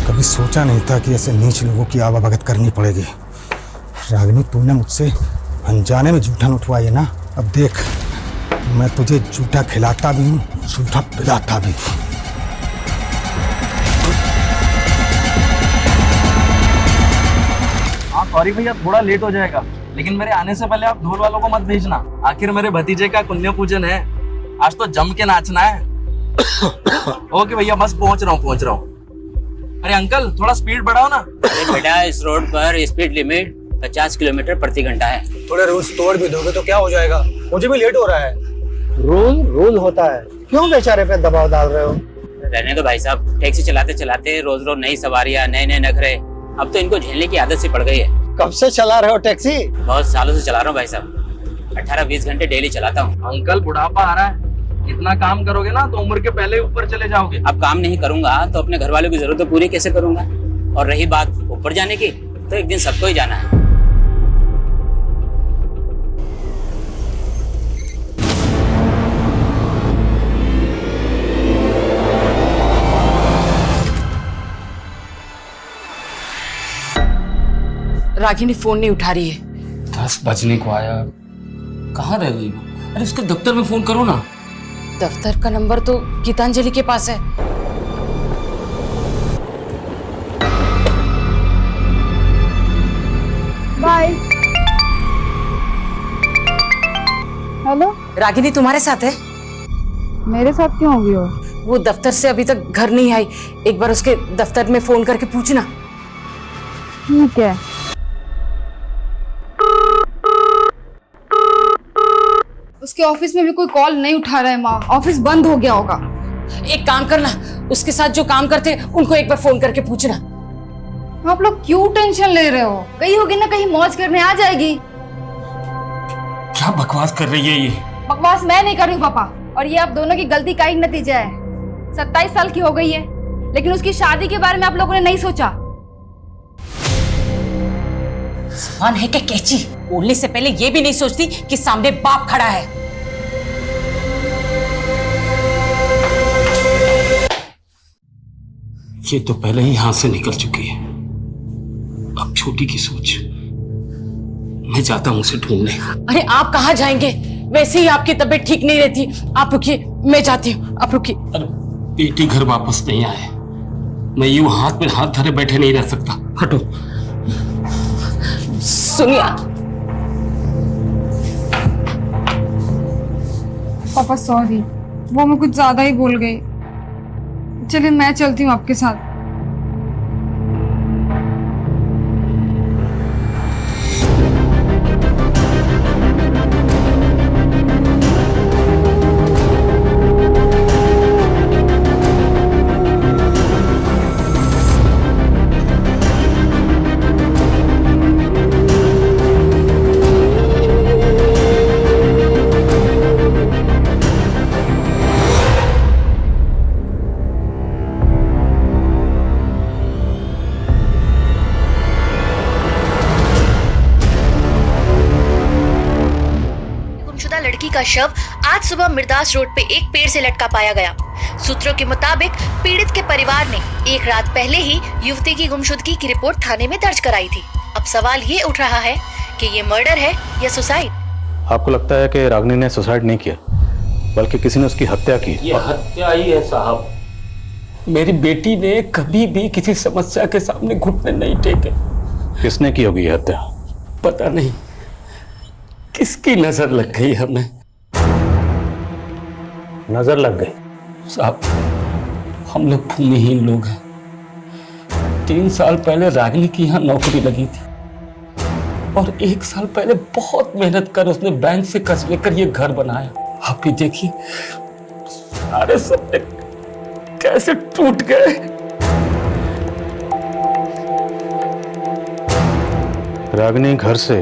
कभी सोचा नहीं था कि ऐसे नीच लोगों की आवाभगत करनी पड़ेगी। रागिनी तूने मुझसे अनजाने में जूठन उठवाई है ना, अब देख मैं तुझे जूठा खिलाता भी हूँ, जूठा पिलाता भी। हाँ सॉरी भैया, थोड़ा लेट हो जाएगा, लेकिन मेरे आने से पहले आप ढोल वालों को मत भेजना। आखिर मेरे भतीजे का पुण्य पूजन है, आज तो जम के नाचना है। ओके भैया, बस पहुंच रहा हूँ। अरे अंकल थोड़ा स्पीड बढ़ाओ ना। अरे बेटा इस रोड पर स्पीड लिमिट 50 किलोमीटर प्रति घंटा है। थोड़े रूल्स तोड़ भी दोगे तो क्या हो जाएगा? मुझे भी लेट हो रहा है। रूल होता है, क्यों बेचारे पे दबाव डाल रहे हो? रहने दो भाई साहब, टैक्सी चलाते चलाते रोज नई सवारियां, नए नखरे, अब तो इनको झेलने की आदत सी पड़ गई है। कब से चला रहे हो टैक्सी? बहुत सालों से चला रहा हूँ भाई साहब, 18-20 घंटे डेली चलाता हूँ। अंकल बुढ़ापा आ रहा है, इतना काम करोगे ना तो उम्र के पहले ऊपर चले जाओगे। अब काम नहीं करूंगा तो अपने घर वालों की जरूरतें पूरी कैसे करूंगा? और रही बात ऊपर जाने की, तो एक दिन सबको ही जाना है। रागिनी फोन नहीं उठा रही है। 10 बजने को आया, कहाँ रह गई वो? अरे उसके दफ्तर में फोन करो ना। दफ्तर का नंबर तो गीतांजलि के पास है। बाय। हेलो रागिनी तुम्हारे साथ है? मेरे साथ क्यों होगी वो दफ्तर से अभी तक घर नहीं आई, एक बार उसके दफ्तर में फोन करके पूछना। ठीक है। उसके ऑफिस में भी कोई कॉल नहीं उठा रहा है माँ, ऑफिस बंद हो गया होगा। एक काम करना, उसके साथ जो काम करते उनको एक बार फोन करके पूछना। आप लोग क्यों टेंशन ले रहे हो? कहीं होगी ना कहीं मौज करने आ जाएगी। क्या बकवास कर रही है ये? बकवास मैं नहीं कर रही हूँ पापा, और ये आप दोनों की गलती का ही नतीजा है। 27 साल की हो गई है, लेकिन उसकी शादी के बारे में आप लोगों ने नहीं सोचा। जबान है क्या कैची? बोलने से पहले ये भी नहीं सोचती कि सामने बाप खड़ा है। ये तो पहले ही हाथ से निकल चुकी है, अब छोटी की सोच। मैं जाता हूं उसे ढूंढने। अरे आप कहाँ जाएंगे? वैसे ही आपकी तबीयत ठीक नहीं रहती। आप रुकिए, मैं जाती हूँ, आप रुकिए। अरे बेटी घर वापस नहीं आए, मैं यूं हाथ में हाथ धरे बैठे नहीं रह सकता। हटो। सुनिए पापा सॉरी, वो मैं कुछ ज्यादा ही बोल गई। चलिए मैं चलती हूँ आपके साथ। लड़की का शव आज सुबह मिर्दास रोड पे एक पेड़ से लटका पाया गया। सूत्रों के मुताबिक पीड़ित के परिवार ने एक रात पहले ही युवती की गुमशुदगी की रिपोर्ट थाने में दर्ज कराई थी। अब सवाल ये उठ रहा है कि ये मर्डर है या सुसाइड। आपको लगता है कि रागिनी ने सुसाइड नहीं किया, बल्कि किसी ने उसकी हत्या की? ये हत्या ही है साहब। मेरी बेटी ने कभी भी किसी समस्या के सामने घुटने नहीं टेके। किसने की होगी ये हत्या? पता नहीं किसकी नजर लग गई हमें। नजर लग गई? साहब, हम लोग भूमिहीन लोग हैं। 3 साल पहले रागिनी की यहाँ नौकरी लगी थी और 1 साल पहले बहुत मेहनत कर उसने बैंक से कर्ज लेकर ये घर बनाया। आप ही देखिए सारे सपने कैसे टूट गए। रागिनी घर से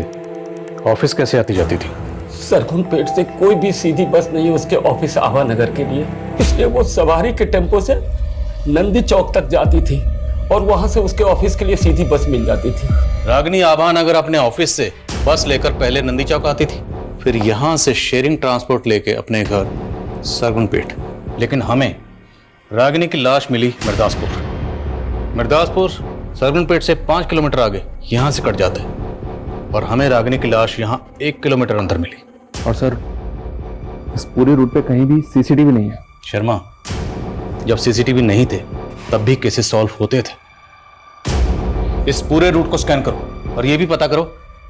ऑफिस कैसे आती जाती थी? सरगुन पेट से कोई भी सीधी बस नहीं उसके ऑफिस आवा नगर के लिए, इसलिए वो सवारी के टेम्पो से नंदी चौक तक जाती थी और वहां से उसके ऑफिस के लिए सीधी बस मिल जाती थी। रागिनी आभान अगर अपने ऑफिस से बस लेकर पहले नंदी चौक आती थी, फिर यहां से शेयरिंग ट्रांसपोर्ट लेके अपने घर सरगुनपेट। लेकिन हमें रागिनी की लाश मिली मिर्दासपुर सरगुनपेट से 5 किलोमीटर आगे यहां से कट जाता है और हमें रागिनी की लाश यहां 1 किलोमीटर अंदर मिली। और सर, इस पूरे रूट पे कहीं भी सीसीटीवी नहीं है। शर्मा, जब सीसीटीवी नहीं थे तब भी केसेस सॉल्व होते थे। इस पूरे रूट को स्कैन करो और यह भी पता करो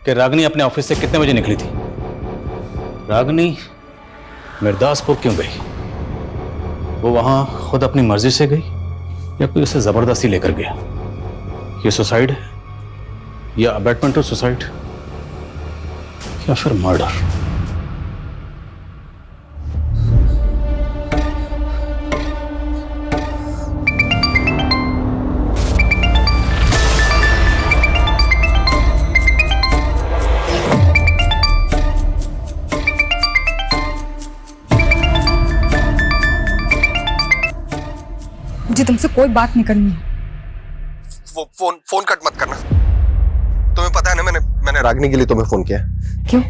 कि रागिनी अपने ऑफिस से कितने बजे निकली थी। रागिनी मिर्दासपुर क्यों गई? वो वहां खुद अपनी मर्जी से गई या कोई उसे जबरदस्ती लेकर गया? ये सुसाइड है या अबैटमेंट टू सुसाइड या फिर मर्डर? मुझे तुमसे कोई बात नहीं करनी है। वो फोन कट मत करना। तुम्हें पता है ना, मैंने रागिनी के लिए तुम्हें फोन किया। क्यों?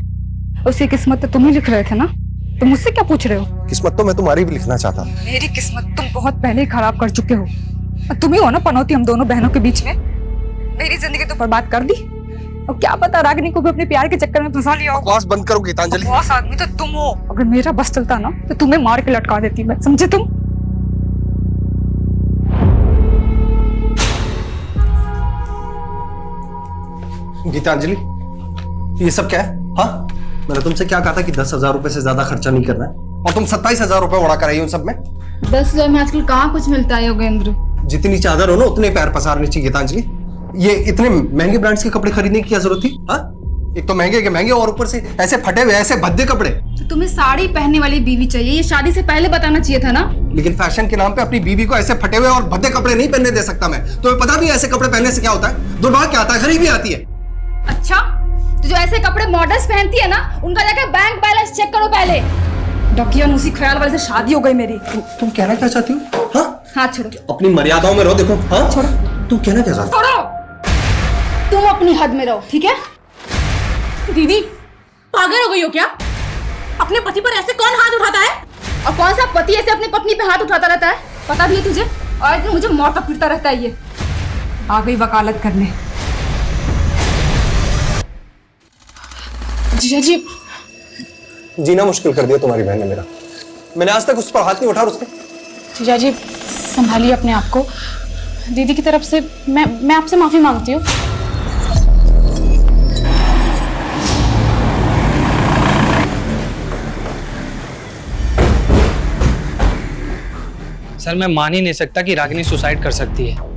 उसकी किस्मत तो तुम ही लिख रहे थे ना, तुम मुझसे क्या पूछ रहे हो? किस्मत तो मैं तुम्हारी भी लिखना चाहता। मेरी किस्मत तुम बहुत पहले ही खराब कर चुके हो। तुम ही हो ना पनौती हम दोनों बहनों के बीच में। मेरी जिंदगी तो बर्बाद कर दी और क्या पता रागिनी को भी अपने प्यार के चक्कर में फंसा लिया हो। बकवास बंद करो गीतांजलि। बॉस आदमी तो तुम हो। अगर मेरा बस चलता ना तो तुम्हें मार के लटका देती मैं, समझे तुम? गीतांजलि, ये सब क्या है? हाँ, मैंने तुमसे क्या कहा था कि 10,000 रुपए से ज्यादा खर्चा नहीं करना है और तुम 27,000 रुपए उड़ा कर आई हो सब में। 10,000 में आजकल कहाँ कुछ मिलता है योगेंद्र? जितनी चादर हो ना उतने पैर पसारने चाहिए गीतांजलि। ये इतने महंगे ब्रांड्स के कपड़े खरीदने की क्या जरूरत थी? हाँ, एक तो महंगे के महंगे और ऊपर से ऐसे फटे हुए ऐसे भद्दे कपड़े। तो तुम्हें साड़ी पहनने वाली बीवी चाहिए, ये शादी से पहले बताना चाहिए था ना। लेकिन फैशन के नाम पे अपनी बीवी को ऐसे फटे हुए और भद्दे कपड़े नहीं पहनने दे सकता मैं। तुम्हें पता भी है ऐसे कपड़े पहनने से क्या होता है? दुर्भाग्य क्या आता है, गरीबी आती है। अच्छा, तो जो ऐसे कपड़े मॉडल्स पहनती है ना, उनका जाकर बैंक बैलेंस चेक करो पहले। डॉक्टर उसी ख्याल वाले से शादी हो गई मेरी। तुम कहना क्या चाहती हो? हाँ, हाथ छोड़ो। अपनी मर्यादाओं में रहो। देखो, हाँ छोड़ो। तुम कहना क्या चाहती हो? छोड़ो। तुम अपनी हद में रहो, ठीक है? दीदी पागल हो गई हो क्या? अपने पति पर ऐसे कौन हाथ उठाता है? और कौन सा पति ऐसे अपनी पत्नी पे हाथ उठाता रहता है? पता भी है तुझे? और एक दिन मुझे मौत तक फिरता रहता है ये। आ गई वकालत करने। जीजा जी, जीना मुश्किल कर दिया तुम्हारी बहन ने मेरा। मैंने आज तक उस पर हाथ नहीं उठा। उसने जीजा जी संभालिए अपने आप को। दीदी की तरफ से मैं आपसे माफी मांगती हूँ। सर, मैं मान ही नहीं सकता कि रागिनी सुसाइड कर सकती है।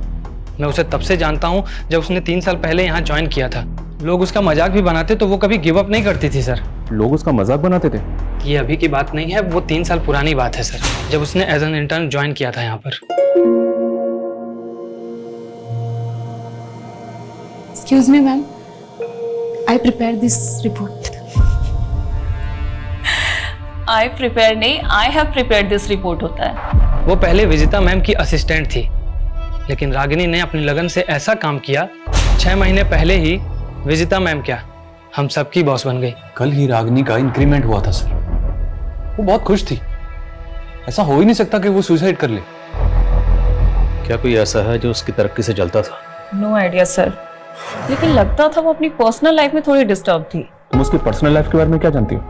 मैं उसे तब से जानता हूँ जब उसने 3 साल पहले यहाँ ज्वाइन किया था। लोग उसका मजाक भी बनाते तो वो कभी गिव अप नहीं करती थी सर। लोग उसका मजाक बनाते थे? ये अभी की बात नहीं है, वो 3 साल पुरानी बात है सर, जब उसने एज एन इंटर्न ज्वाइन किया था यहाँ पर। Excuse me ma'am, I prepare this report. I prepare नहीं, I have prepared this report होता है। वो पहले विजिता मैम की असिस्टेंट थी, लेकिन रागिनी ने अपनी लगन से ऐसा काम किया, 6 महीने पहले ही विजिता मैम क्या हम सबकी बॉस बन गई। कल ही रागिनी का इंक्रीमेंट हुआ था सर। वो बहुत खुश थी। ऐसा हो ही नहीं सकता कि वो सुसाइड कर ले। क्या कोई ऐसा है जो उसकी तरक्की से जलता था? नो आइडिया सर, लेकिन लगता था वो अपनी पर्सनल लाइफ में थोड़ी डिस्टर्ब थी। तुम उसकी पर्सनल लाइफ के बारे में क्या जानती हो?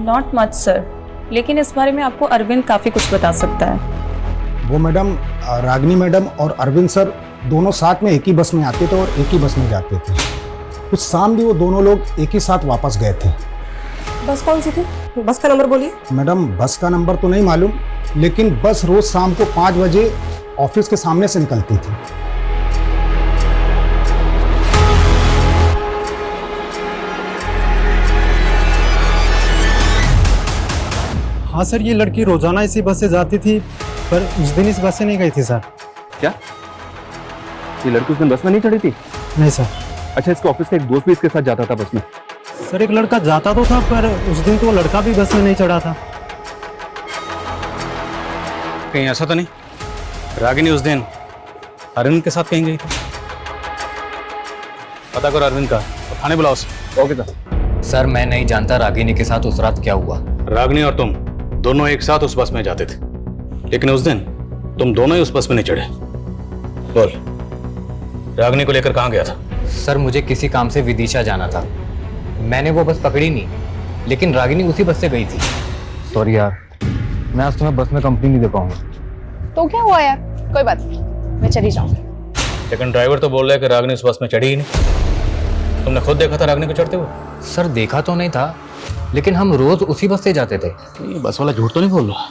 नॉट मच सर, लेकिन इस बारे में आपको अरविंद काफी कुछ बता सकता है। वो मैडम, रागिनी मैडम और अरविंद सर दोनों साथ में एक ही बस में आते थे और एक ही बस में जाते थे। कुछ शाम भी वो दोनों लोग एक ही साथ वापस गए थे। बस कौन सी थी? बस का नंबर बोलिए। मैडम बस का नंबर तो नहीं मालूम, लेकिन बस रोज शाम को 5 बजे ऑफिस के सामने से निकलती थी। हाँ सर, ये लड़की रोजाना इसी बस से जाती थी, पर उस दिन इस बस से नहीं गई थी सर। क्या ये लड़की उस दिन बस में नहीं चढ़ी थी? नहीं सर। अच्छा, इसके ऑफिस का एक दोस्त भी इसके साथ जाता था बस में? सर एक लड़का जाता तो था, पर उस दिन तो वो लड़का भी बस में नहीं चढ़ा था। कहीं ऐसा तो नहीं रागिनी उस दिन अरविंद के साथ कहीं गई थी? पता करो अरविंद का और थाने बुलाओ उसे। ओके सर मैं नहीं जानता रागिनी के साथ उस रात क्या हुआ। रागिनी और तुम दोनों एक साथ उस बस में जाते थे, लेकिन उस दिन तुम दोनों ही उस बस में नहीं चढ़े। बोल, रागिनी को लेकर कहाँ गया था? सर मुझे किसी काम से विदिशा जाना था, मैंने वो बस पकड़ी नहीं, लेकिन रागिनी उसी बस से गई थी। सॉरी यार, मैं आज तुम्हें बस में कंपनी नहीं दे पाऊंगा। तो क्या हुआ यार, कोई बात नहीं, मैं चली जाऊंगी। लेकिन ड्राइवर तो बोल रहा है कि रागिनी उस बस में चढ़ी ही नहीं। तुमने खुद देखा था रागिनी को चढ़ते हुए? सर देखा तो नहीं था, लेकिन हम रोज उसी बस से जाते थे। ये बस वाला झूठ तो नहीं बोल रहा,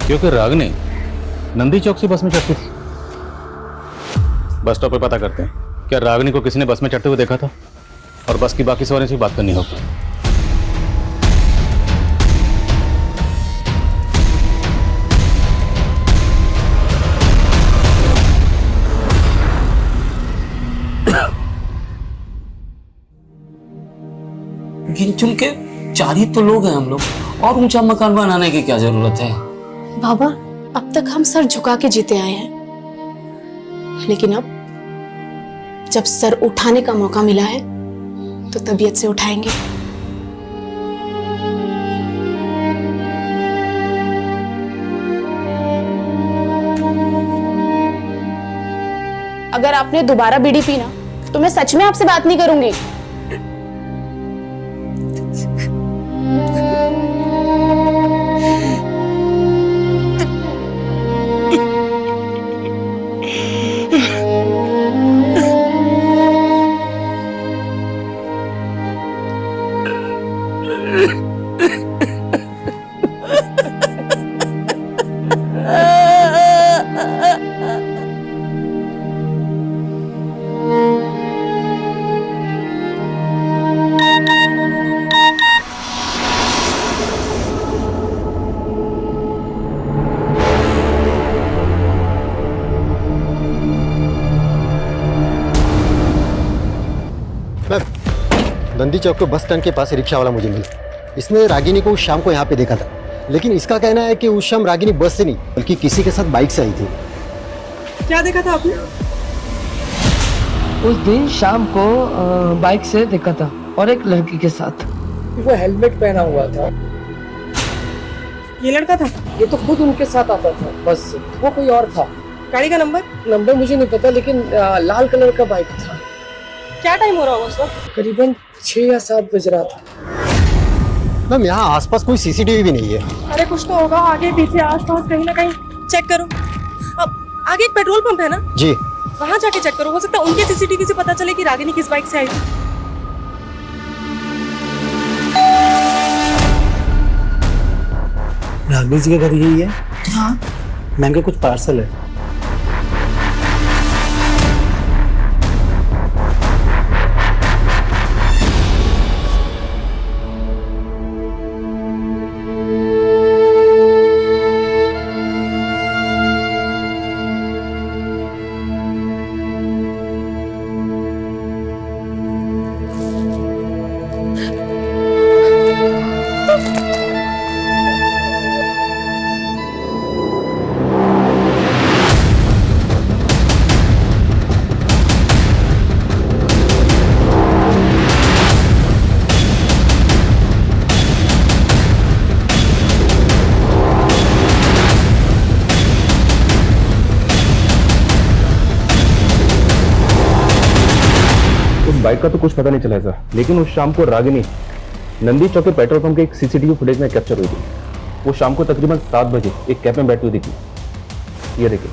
क्योंकि रागिनी नंदी चौक से बस में चढ़ती थी। बस स्टॉप पे पता करते हैं, क्या रागिनी को किसी ने बस में चढ़ते हुए देखा था? और बस की बाकी सवारियों से बात करनी होगी। गिन चुन के 4 ही तो लोग हैं हम लोग, और ऊंचा मकान बनाने की क्या जरूरत है? बाबा, अब तक हम सर झुका के जीते आए हैं, लेकिन अब जब सर उठाने का मौका मिला है तो तबीयत से उठाएंगे। अगर आपने दोबारा बीड़ी पी ना तो मैं सच में आपसे बात नहीं करूंगी। नंदी चौक के बस स्टैंड के पास रिक्शा वाला मुझे मिला। इसने रागिनी को उस शाम को यहाँ पे देखा था, लेकिन इसका कहना है कि उस शाम रागिनी बस से नहीं बल्कि किसी के साथ बाइक से आई थी। क्या देखा था आपने? उस दिन शाम को बाइक से देखा था और एक लड़की के साथ। वो हेलमेट पहना हुआ था। ये लड़का था? ये तो खुद उनके साथ आता था बस से, वो कोई और था। गाड़ी का नंबर? नंबर मुझे नहीं पता, लेकिन लाल कलर का बाइक था। क्या टाइम हो रहा होगा उस वक्त? करीबन 6 या 7 बज रहा था। मैम यहाँ आसपास कोई सीसीटीवी भी नहीं है। अरे कुछ तो होगा, आगे पीछे आसपास कहीं ना कहीं चेक करो। अब आगे एक पेट्रोल पंप है ना जी, वहाँ जाके चेक करो, हो सकता है उनके सीसीटीवी से पता चले कि रागिनी किस बाइक से आई थी। रागिनी जी के घर यही है? हाँ। मैम के कुछ पार्सल है। बाइक का तो कुछ पता नहीं चला सर, लेकिन उस शाम को रागिनी नंदी चौक के पेट्रोल पंप के एक सीसीटीवी फुटेज में कैप्चर हुई थी। वो शाम को तकरीबन 7 बजे एक कैब में बैठी हुई दिखी। ये देखिए,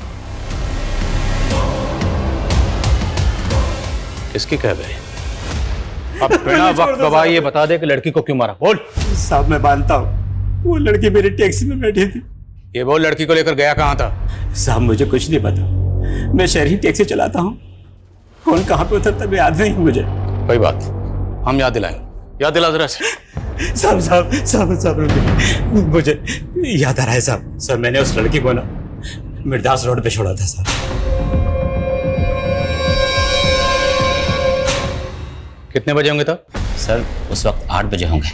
किसकी कैब है? अब बिना वक्त गवाए ये बता दे कि लड़की को क्यों मारा, बोल। साहब मैं मानता हूँ वो लड़की मेरी टैक्सी में बैठी थी। ये बोल, लड़की को लेकर गया कहाँ था? साहब मुझे कुछ नहीं पता, मैं शहरी टैक्सी चलाता हूँ, कौन कहाँ पे उतरता मैं याद नहीं है मुझे। कोई बात, हम याद दिलाएंगे, याद दिला जरा से। साहब साहब साहब साहब रुकिए, मुझे याद आ रहा है साहब। सर मैंने उस लड़की को ना मिर्दास रोड पे छोड़ा था सर। कितने बजे होंगे तब? सर उस वक्त 8 बजे होंगे।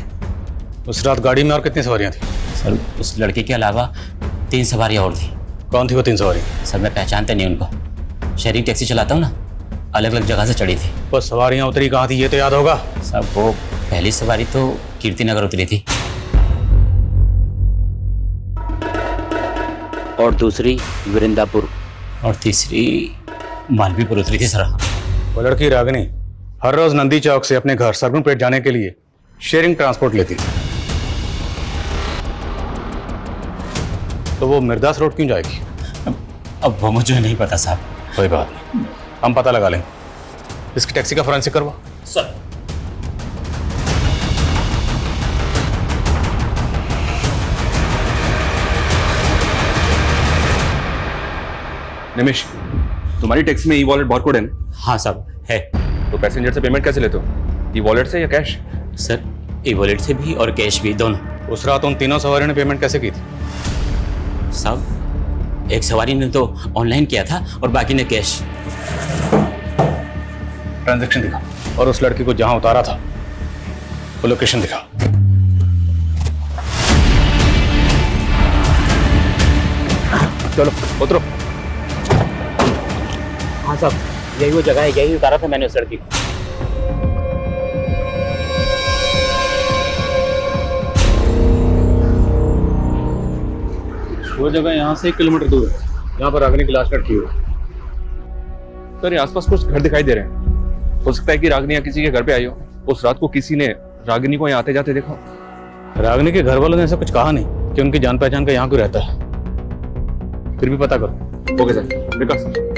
उस रात गाड़ी में और कितनी सवारियां थी? सर उस लड़की के अलावा 3 सवारियां और थी। कौन थी वो 3 सवारियां? सर मैं पहचानते नहीं उनको, शहरी टैक्सी चलाता हूँ ना, अलग अलग जगह से चढ़ी थी। वो सवारियां उतरी कहाँ थी ये तो याद होगा? साहब वो पहली सवारी तो कीर्ति नगर उतरी थी और दूसरी वृंदापुर और तीसरी मालवीपुर उतरी थी सर। वो लड़की रागिनी हर रोज नंदी चौक से अपने घर सरगुनपेट जाने के लिए शेयरिंग ट्रांसपोर्ट लेती थी, तो वो मिर्दास रोड क्यों जाएगी? अब वो मुझे नहीं पता साहब। कोई बात नहीं, हम पता लगा लेंगे। इसकी टैक्सी का फोरेंसिक करवा। सर निमिष, तुम्हारी टैक्सी में ई वॉलेट बारकोड है ना? हाँ साहब है। तो पैसेंजर से पेमेंट कैसे लेते हो, ई वॉलेट से या कैश? सर ई वॉलेट से भी और कैश भी, दोनों। उस रात उन तीनों सवारियों ने पेमेंट कैसे की थी? साहब एक सवारी ने तो ऑनलाइन किया था और बाकी ने कैश। ट्रांजैक्शन दिखा, और उस लड़की को जहां उतारा था वो लोकेशन दिखा। चलो उतरो। हाँ साहब यही वो जगह है, यही उतारा था मैंने उस लड़की को। वो जगह यहाँ से 1 किलोमीटर दूर है, यहाँ पर रागिनी की लाश लटकी हुई। सर ये आसपास कुछ घर दिखाई दे रहे हैं, हो सकता है कि रागिनी या किसी के घर पे आई हो। उस रात को किसी ने रागिनी को यहाँ आते जाते देखा। रागिनी के घर वालों ने ऐसा कुछ कहा नहीं कि उनकी जान पहचान का यहाँ कोई रहता है, फिर भी पता करो। ओके सर, विकास।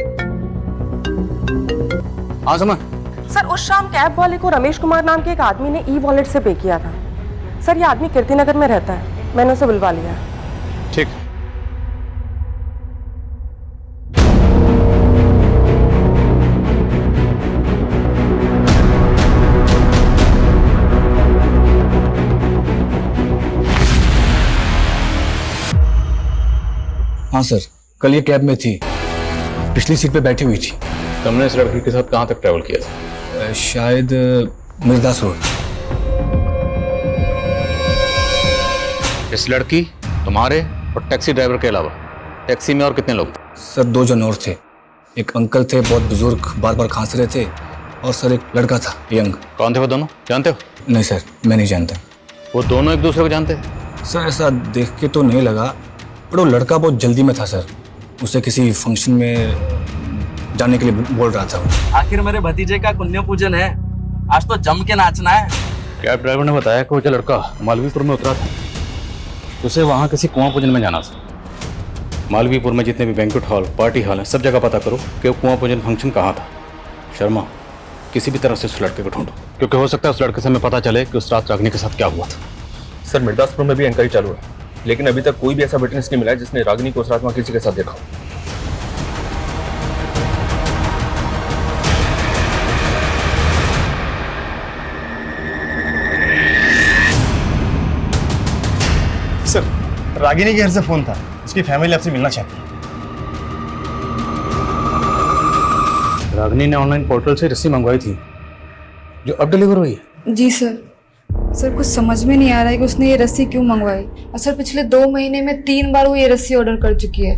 हाँ समझ। सर उस शाम कैब वाले को रमेश कुमार नाम के एक आदमी ने ई वॉलेट से पे किया था। सर ये आदमी कीर्ति नगर में रहता है, मैंने उसे बुलवा लिया। ठीक। हाँ सर, कल ये कैब में थी, पिछली सीट पे बैठी हुई थी। तुमने इस लड़की के साथ कहाँ तक ट्रैवल किया था? शायद मिर्दास रोड। इस लड़की, तुम्हारे और टैक्सी ड्राइवर के अलावा टैक्सी में और कितने लोग थे? सर 2 जन और थे, एक अंकल थे बहुत बुजुर्ग, बार बार खांस रहे थे, और सर एक लड़का था यंग। कौन थे वो दोनों, जानते हो? नहीं सर, मैं नहीं जानता। वो दोनों एक दूसरे को जानते? सर ऐसा देख के तो नहीं लगा, पर वो लड़का बहुत जल्दी में था सर, उसे किसी फंक्शन में जाने के लिए बोल रहा था वो। आखिर मेरे भतीजे का पुण्य पूजन है, आज तो जम के नाचना है। कैब ड्राइवर ने बताया कि वो जो लड़का मालवीपुर में उतरा था, उसे वहाँ किसी कुआं पूजन में जाना था। मालवीपुर में जितने भी बैंक्वेट हॉल, पार्टी हॉल हैं, सब जगह पता करो कि वो कुआं पूजन फंक्शन कहाँ था। शर्मा, किसी भी तरह से उस लड़के को ढूंढो, क्योंकि हो सकता है उस लड़के से हमें पता चले कि उस रात रागिनी के साथ क्या हुआ था। सर मिर्दासपुर में भी इंक्वायरी चालू है, लेकिन अभी तक कोई भी ऐसा विटनेस नहीं मिला है जिसने रागिनी को उस रात वहाँ किसी के साथ देखा हो। सर रागिनी के घर से फोन था, उसकी फैमिली आपसे मिलना चाहती है। रागिनी ने ऑनलाइन पोर्टल से रस्सी मंगवाई थी जो अब डिलीवर हुई है। जी सर। सर कुछ समझ में नहीं आ रहा है कि उसने ये रस्सी क्यों मंगवाई। सर पिछले 2 महीने में 3 बार वो ये रस्सी ऑर्डर कर चुकी है।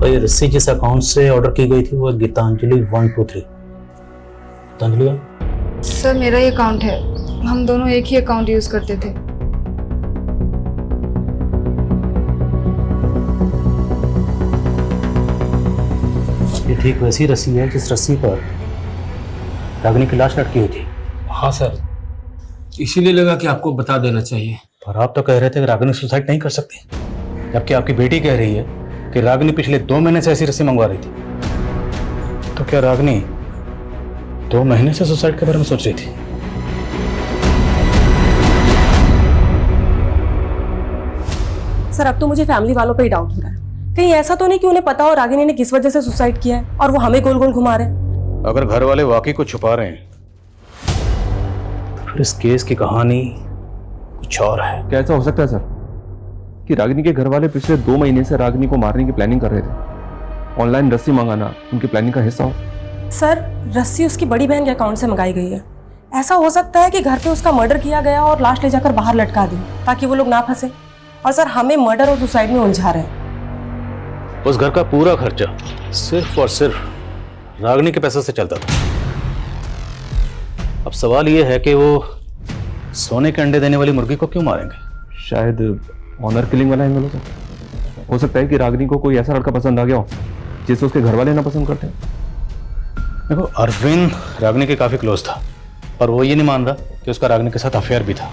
तो ये रस्सी जिस अकाउंट से ऑर्डर की गई थी वो गीतांजलि 123। गीतांजलि सर मेरा ही अकाउंट है, हम दोनों एक ही अकाउंट यूज करते थे। ये ठीक वैसी रस्सी है जिस रस्सी पर रागिनी की लाश लटकी हुई थी। हाँ सर, इसीलिए लगा कि आपको बता देना चाहिए। पर आप तो कह रहे थे कि रागिनी सुसाइड नहीं कर सकती, जबकि आपकी बेटी कह रही है कि रागिनी पिछले 2 महीने से ऐसी रस्सी मंगवा रही थी। तो क्या रागिनी 2 महीने से सुसाइड के बारे में सोच रही थी। सर अब तो मुझे फैमिली वालों पे ही डाउट हो रहा है। कहीं ऐसा तो नहीं कि उन्हें पता हो रागिनी ने किस वजह से सुसाइड किया है और वो हमें गोल गोल घुमा रहे हैं। अगर घर वाले वाकई कुछ छुपा रहे हैं तो फिर इस केस की कहानी कुछ और है। क्या ऐसा हो सकता है सर कि रागिनी के घर वाले पिछले 2 महीने से रागिनी को मारने की प्लानिंग कर रहे थे? ऑनलाइन रस्सी मंगाना उनकी प्लानिंग का हिस्सा हो? सर रस्सी उसकी बड़ी बहन के अकाउंट से मंगाई गई है। ऐसा हो सकता है कि घर पे उसका मर्डर किया गया और लाश ले जाकर बाहर लटका दी ताकि वो लोग ना फंसे। और सर हमें मर्डर और सुसाइड में उलझा रहे हैं। उस घर का पूरा खर्चा सिर्फ और सिर्फ रागिनी के पैसे से चलता था। अब सवाल ये है कि वो सोने के अंडे देने वाली मुर्गी को क्यों मारेंगे? शायद ऑनर किलिंग वाला एंगल हो सकता है कि रागिनी को कोई ऐसा लड़का पसंद आ गया हो जिसे उसके घर वाले ना पसंद करते। देखो अरविंद रागिनी के काफी क्लोज था और वो ये नहीं मान रहा कि उसका रागिनी के साथ अफेयर भी था।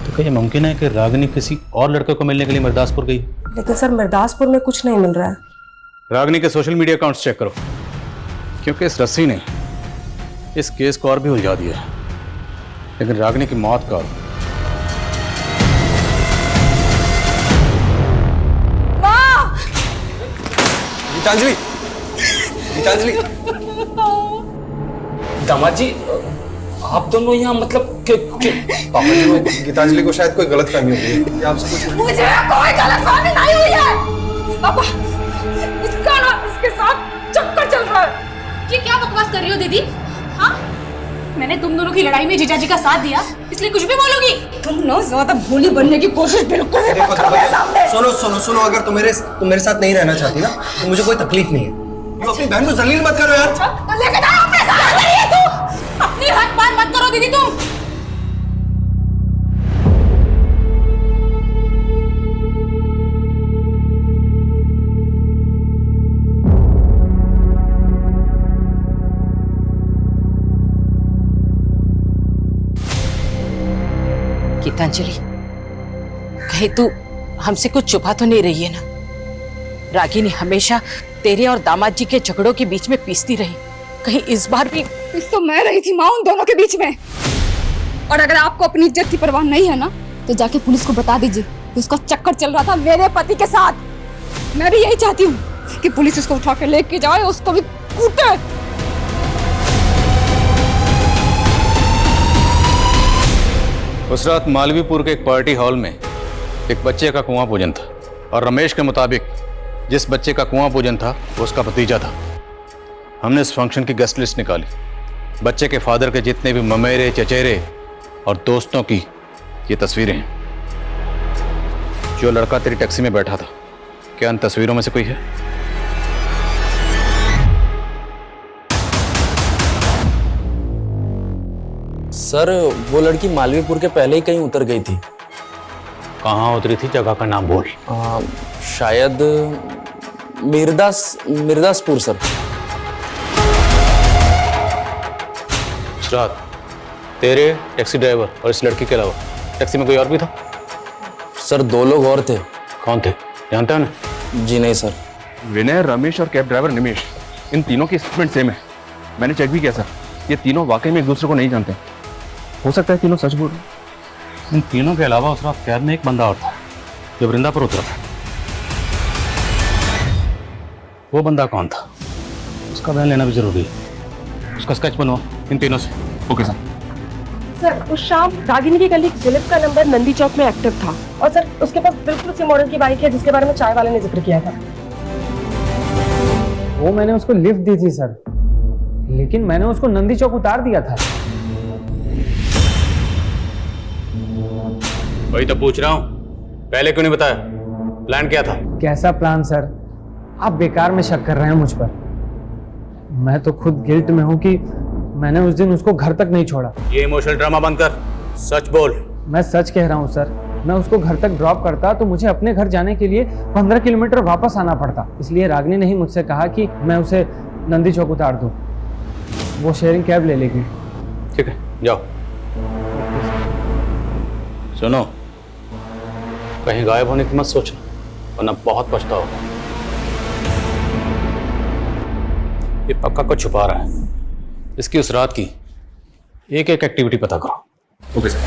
तो क्या ये मुमकिन है कि रागिनी किसी और लड़के को मिलने के लिए मिर्दासपुर गई? लेकिन सर मिर्दासपुर में कुछ नहीं मिल रहा है। रागिनी के सोशल मीडिया अकाउंट्स चेक करो, क्योंकि इस रस्सी ने इस केस को और भी उलझा दिया है। लेकिन रागिनी की मौत का गीतांजलि, गीतांजलि, दामाद जी आप दोनों यहाँ मतलब पापा जी को गीतांजलि को शायद कोई गलतफहमी हो गई है। ये आपसे कुछ मुझे कोई गलतफहमी नहीं हुई है। पापा इसका ना इसके साथ चक्कर चल रहा है। ये क्या बकवास कर रही हो दीदी? हाँ मैंने तुम दोनों की लड़ाई में जीजा जी का साथ दिया इसलिए कुछ भी बोलोगी? तुम ना ज्यादा भोली बनने की कोशिश बिल्कुल भी मत करो मेरे सामने। सुनो सुनो सुनो, अगर तुम मेरे साथ नहीं रहना चाहती ना तो मुझे कोई तकलीफ नहीं है। तुम अपनी बहन को जलील मत करो यार। लेके जाओ अपने साथ। तू अपनी हाथ पार मत करो दीदी तुम। गीतांजलि कहीं तू हमसे कुछ छुपा तो नहीं रही है ना? रागिनी हमेशा तेरे और दामाद जी के झगड़ों के बीच में पीसती रही, कहीं इस बार भी? इस तो मैं रही थी माँ उन दोनों के बीच में। और अगर आपको अपनी इज्जत की परवाह नहीं है ना तो जाके पुलिस को बता दीजिए कि उसका चक्कर चल रहा था मेरे पति के साथ। मैं भी यही चाहती हूँ कि पुलिस उसको उठा के लेके जाए, उसको भी कूटे। उस रात मालवीपुर के एक पार्टी हॉल में एक बच्चे का कुआं पूजन था और रमेश के मुताबिक जिस बच्चे का कुआं पूजन था वो उसका भतीजा था। हमने इस फंक्शन की गेस्ट लिस्ट निकाली। बच्चे के फादर के जितने भी ममेरे चचेरे और दोस्तों की ये तस्वीरें हैं। जो लड़का तेरी टैक्सी में बैठा था, क्या इन तस्वीरों में से कोई है? सर वो लड़की मालवीपुर के पहले ही कहीं उतर गई थी। कहाँ उतरी थी? जगह का नाम बोल। शायद मिर्दासपुर सर। उस रात तेरे टैक्सी ड्राइवर और इस लड़की के अलावा टैक्सी में कोई और भी था? सर 2 लोग और थे। कौन थे, जानते हो ना? जी नहीं सर। विनय, रमेश और कैब ड्राइवर निमेश, इन तीनों की स्टेटमेंट सेम है। मैंने चेक भी किया सर, ये तीनों वाकई में एक दूसरे को नहीं जानते। हो सकता है तीनों सच बोल रहे हैं। इन तीनों के अलावा उस रात कैब में एक बंदा और था जो वृंदापुर उतरा था। वो बंदा कौन था? उसका बयान लेना भी जरूरी है। उसका स्केच बनवाओ इन तीनों से। Okay sir. सर उस शाम रागिनी की कलीग दिलीप का नंबर नंदी चौक में एक्टिव था और सर उसके पास बिल्कुल उसी मॉडल की बाइक है जिसके बारे में चाय वाले ने जिक्र किया था। वो मैंने उसको लिफ्ट दी थी सर, लेकिन मैंने उसको नंदी चौक उतार दिया था। वही तो पूछ रहा हूँ, पहले क्यों नहीं बताया? प्लान क्या था? कैसा प्लान सर? आप बेकार में शक कर रहे हैं मुझ पर। मैं तो खुद गिल्ट में हूँ कि मैंने उस दिन उसको घर तक नहीं छोड़ा। ये इमोशनल ड्रामा बंद कर, सच बोल। मैं सच कह रहा हूँ सर। मैं उसको घर तक ड्रॉप करता तो मुझे अपने घर जाने के लिए 15 किलोमीटर वापस आना पड़ता। इसलिए रागिनी ने ही मुझसे कहा कि मैं उसे नंदी चौक उतार दूँ। वो शेयरिंग कैब ले लेगी। ठीक है, जाओ। सुनो, कहीं गायब होने की मत सोचना, वरना बहुत पछताओगे। ये पक्का कुछ छुपा रहा है। इसकी उस रात की एक एक एक्टिविटी पता करो। Okay sir.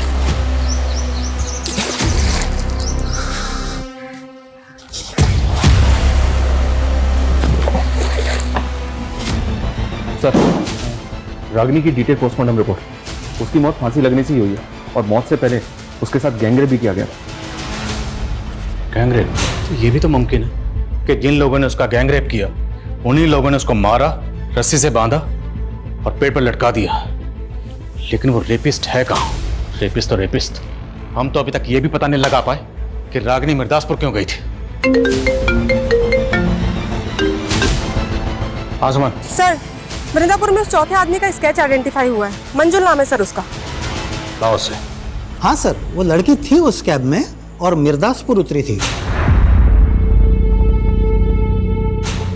सर, रागिनी की डिटेल पोस्टमार्टम रिपोर्ट। उसकी मौत फांसी लगने से ही हुई है और मौत से पहले उसके साथ गैंगरेप भी किया गया। गैंगरेप? तो ये भी तो मुमकिन है कि जिन लोगों ने उसका गैंगरेप किया उन्हीं लोगों ने उसको मारा, रस्सी से बांधा और पेड़ पर लटका दिया। लेकिन वो रेपिस्ट है कहाँ? रेपिस्ट तो रेपिस्ट। हम तो अभी तक ये भी पता नहीं लगा पाए कि रागिनी मिर्दासपुर क्यों गई थी। आसमान सर, वृंदापुर में उस चौथे आदमी का स्केच आइडेंटिफाई हुआ है। मंजुल नाम है सर उसका। लाओ से। हाँ सर, वो लड़की थी उस कैब में और मिर्दासपुर उतरी थी।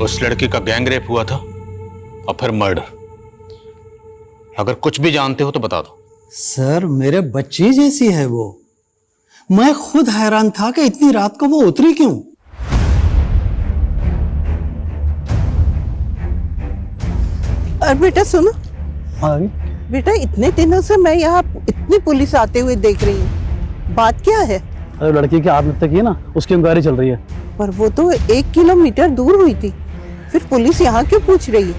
उस लड़की का गैंगरेप हुआ था और फिर मर्डर। अगर कुछ भी जानते हो तो बता दो। सर, मेरे बच्ची जैसी है वो। मैं खुद हैरान था कि इतनी रात को वो उतरी क्यों। और बेटा सुनो। हाँ बेटा, इतने दिनों से मैं यहाँ इतनी पुलिस आते हुए देख रही हूँ, बात क्या है? अरे लड़की की आत्महत्या की है ना, उसकी इंक्वायरी चल रही है। पर वो तो 1 किलोमीटर दूर हुई थी, फिर पुलिस यहाँ क्यों पूछ रही है?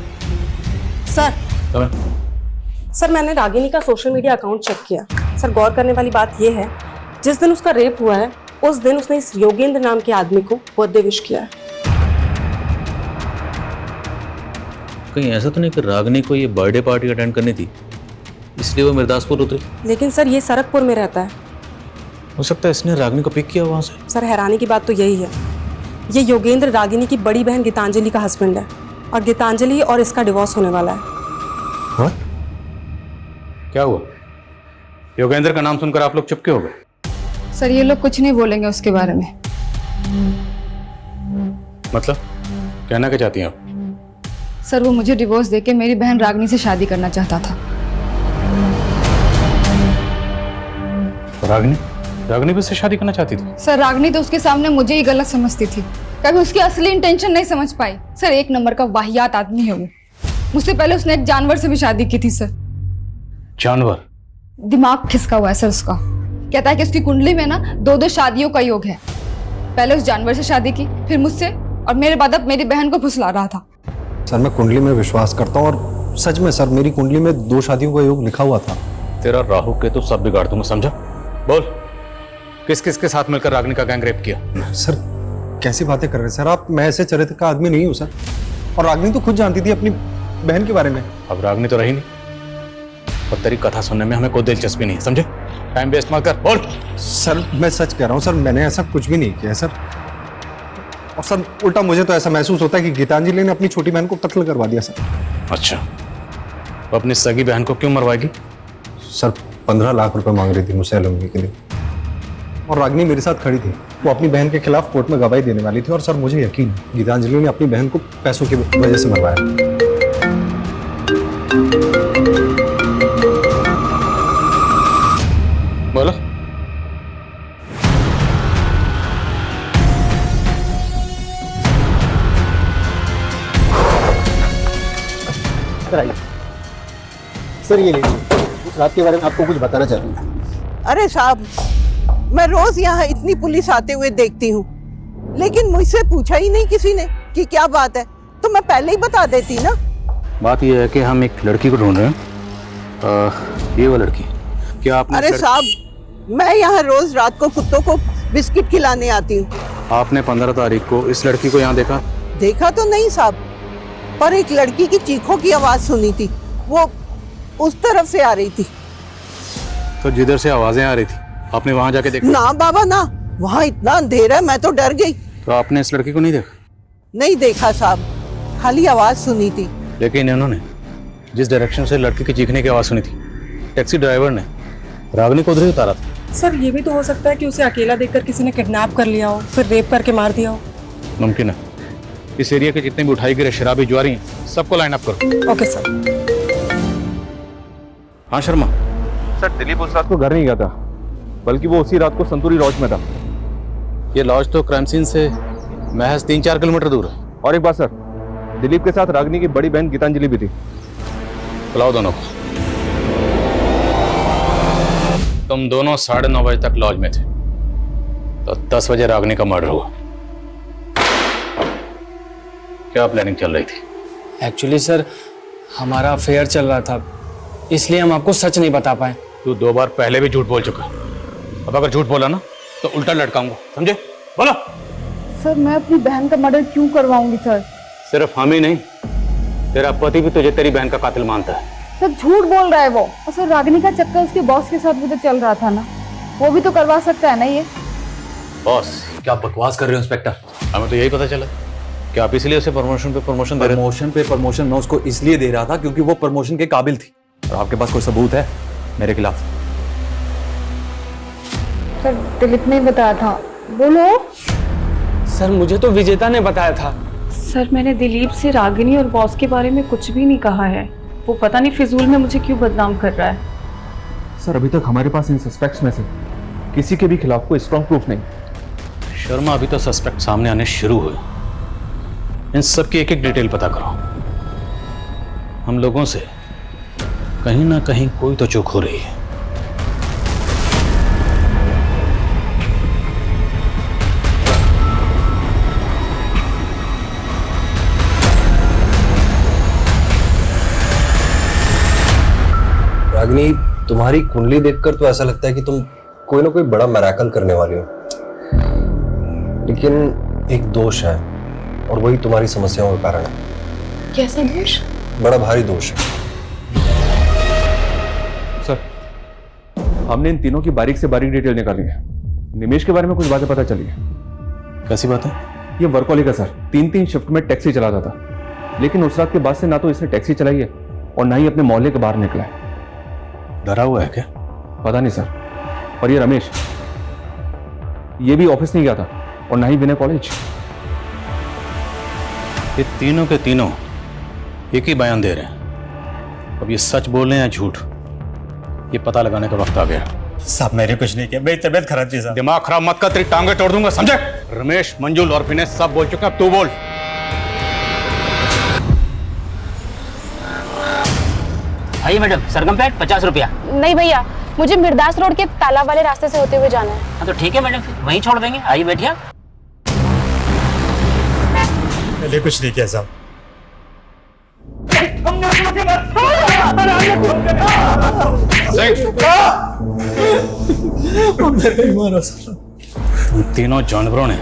सर, मैंने रागिनी का सोशल मीडिया अकाउंट चेक किया। सर, गौर करने वाली बात यह है, जिस दिन उसका रेप हुआ है उस दिन उसने इस योगेंद्र नाम के आदमी को बर्थडे विश किया है। कहीं ऐसा तो नहीं कि रागिनी को ये बर्थडे पार्टी अटेंड करनी थी इसलिए वो मिर्दासपुर उतरी? लेकिन सर, ये सरकपुर में रहता है। हो सकता है इसने रागिनी को पिक किया वहां से। सर, हैरानी की बात तो यही है, ये योगेंद्र रागिनी की बड़ी बहन गीतांजलि का हस्बैंड है और गीतांजलि और इसका डिवोर्स होने वाला है। क्या हुआ? योगेंद्र का नाम सुनकर आप लोग चुप क्यों हो गए? सर, ये लोग कुछ नहीं बोलेंगे उसके बारे में। मतलब कहना क्या चाहती हैं आप? सर, वो मुझे डिवोर्स देके मेरी बहन रागिनी से शादी करना चाहता था। रागिनी भी उससे शादी करना चाहती थी? सर, रागिनी तो उसके सामने मुझे ही गलत समझती थी, कभी उसकी असली इंटेंशन नहीं समझ पाई। सर, 1 नंबर का वाहियात आदमी है वो। मुझसे पहले उसने एक जानवर से भी शादी की थी सर। जानवर? दिमाग खिसका हुआ है सर उसका। कहता है कि उसकी कुंडली में ना 2-2 शादियों का योग है। पहले उस जानवर से शादी की, फिर मुझसे, और मेरे बाद अब मेरी बहन को फुसला रहा था। सर, मैं कुंडली में विश्वास करता हूँ और सच में सर, मेरी कुंडली में 2 शादियों का योग लिखा हुआ था। तेरा राहु के तो सब बिगाड़ दूंगा, समझा? बोल, किस किस के साथ मिलकर रागिनी का गैंगरेप किया? सर, कैसी बातें कर रहे हैं सर आप? मैं ऐसे चरित्र का आदमी नहीं हूँ सर। और रागिनी तो खुद जानती थी अपनी बहन के बारे में। अब रागिनी तो रही नहीं और तेरी कथा सुनने में हमें कोई दिलचस्पी नहीं, समझे? टाइम वेस्ट मत कर। बोल। सर, मैं सच कह रहा हूँ सर, मैंने ऐसा कुछ भी नहीं किया सर। और सर, उल्टा मुझे तो ऐसा महसूस होता है कि गीतांजलि ने अपनी छोटी बहन को कत्ल करवा दिया सर। अच्छा, वो अपनी सगी बहन को क्यों मरवाएगी? सर, 15 लाख रुपए मांग रही थी मुझसे एलुमनी के लिए और रागिनी मेरे साथ खड़ी थी। वो अपनी बहन के खिलाफ कोर्ट में गवाही देने वाली थी और सर, मुझे यकीन गीतांजलि ने अपनी बहन को पैसों की वजह से मरवाया। बोलो। सर, ये लीजिए, उस रात के बारे में आपको कुछ बताना चाहती हूँ। अरे साहब, मैं रोज यहाँ इतनी पुलिस आते हुए देखती हूँ, लेकिन मुझसे पूछा ही नहीं किसी ने कि क्या बात है, तो मैं पहले ही बता देती ना। बात यह है कि हम एक लड़की को ढूंढ रहे हैं। ये वो लड़की, क्या आपने? अरे साहब, मैं यहाँ रोज रात को कुत्तों को बिस्किट खिलाने आती हूँ। आपने 15 तारीख को इस लड़की को यहाँ देखा? देखा तो नहीं साहब, पर एक लड़की की चीखों की आवाज सुनी थी, वो उस तरफ से आ रही थी। तो जिधर से आवाजें आ रही थी आपने वहां जाके देखा? ना बाबा ना, वहाँ इतना अंधेरा है, मैं तो डर गई। तो आपने इस लड़की को नहीं देखा? नहीं देखा साहब, खाली आवाज सुनी थी। लेकिन इन्होंने जिस डायरेक्शन से लड़की की चीखने की आवाज सुनी थी, टैक्सी ड्राइवर ने रागिनी को उधर ही उतारा था। सर, ये भी तो हो सकता है कि उसे अकेला देखकर किसी ने किडनैप कर लिया हो, फिर रेप करके मार दिया हो। मुमकिन है। इस एरिया के जितने भी उठाई गिरे शराबी जुआरी हैं, सबको लाइन अप करो। Okay sir. हाँ शर्मा। सर, दिलीप उस रात को घर नहीं गया था, बल्कि वो उसी रात को संतूरी लॉज में था। ये लॉज तो क्राइम सीन से महज 3-4 किलोमीटर दूर है। और एक बात सर, दिलीप के साथ रागिनी की बड़ी बहन गीतांजलि भी थी। बुलाओ दोनों को। तुम दोनों 9:30 बजे तक लॉज में थे, तो 10 बजे रागिनी का मर्डर हुआ। क्या प्लानिंग चल रही थी? एक्चुअली सर, हमारा अफेयर चल रहा था, इसलिए हम आपको सच नहीं बता पाए। तू 2 बार पहले भी झूठ बोल चुका, अब अगर झूठ बोला ना तो उल्टा लटकाऊंगा, समझे? बोलो। सर मैं अपनी बहन का मर्डर क्यों करवाऊंगी सर? सिर्फ हम ही नहीं, तेरा पति भी तुझे तेरी बहन का कातिल मानता है। सर झूठ बोल रहा है वो। और सर रागिनी का चक्कर उसके बॉस के साथ भी तो चल रहा था ना, वो भी तो करवा सकता है ना ये। बॉस क्या बकवास कर रहे हो इंस्पेक्टर? हमें तो यही पता चला कि आप इसीलिए उसे प्रमोशन पे प्रमोशन दे रहे थे। प्रमोशन पे प्रमोशन मैं उसको इसलिए दे रहा था क्योंकि वो प्रमोशन के काबिल थी। और आपके पास कोई सबूत है मेरे खिलाफ? सर दिलीप ने बताया था। बोलो। सर मुझे तो विजेता ने बताया था। सर मैंने दिलीप से रागिनी और बॉस के बारे में कुछ भी नहीं कहा है। वो पता नहीं फिजूल में मुझे क्यों बदनाम कर रहा है। सर अभी तक हमारे पास इन सस्पेक्ट्स में से किसी के भी खिलाफ कोई स्ट्रॉन्ग प्रूफ नहीं। शर्मा, अभी तो सस्पेक्ट सामने आने शुरू हुए, इन सब की एक एक डिटेल पता करो। हम लोगों से कहीं ना कहीं कोई तो चूक हो रही है। रागिनी, तुम्हारी कुंडली देखकर तो ऐसा लगता है कि तुम कोई ना कोई बड़ा मिरेकल करने वाली हो, लेकिन एक दोष है और वही तुम्हारी समस्याओं का कारण है। कैसा दोष? बड़ा भारी दोष है। सर हमने इन तीनों की बारीक से बारीक डिटेल निकाली है। निमेश के बारे में कुछ बातें पता चली है। कैसी बात है? ये वर्कहॉलिक है सर, 3-3 शिफ्ट में टैक्सी चलाता था, लेकिन उस रात के बाद से ना तो इसने टैक्सी चलाई है और ना ही अपने मोहल्ले के बाहर निकला है। डरा हुआ है क्या? पता नहीं सर। और ये रमेश, ये भी ऑफिस नहीं गया था और ना ही विनय कॉलेज। ये तीनों के तीनों एक ही बयान दे रहे हैं। अब ये सच बोल रहे हैं या झूठ, ये पता लगाने का वक्त आ गया। साहब मैंने कुछ नहीं किया, मेरी तबीयत खराब थी साहब। दिमाग खराब मत कर, तेरी टांगे तोड़ दूंगा, समझे? रमेश, मंजुल और विनय सब बोल चुके हैं, अब तू बोल। आइए मैडम, सरगम प्लेट 50 रुपया। नहीं भैया, मुझे मिर्दास रोड के तालाब वाले रास्ते से होते हुए जाना है। हाँ तो ठीक है मैडम, फिर वहीं छोड़ देंगे। आइए बैठिए। मैंने कुछ नहीं किया साहब। तुम तीनों जानवरों ने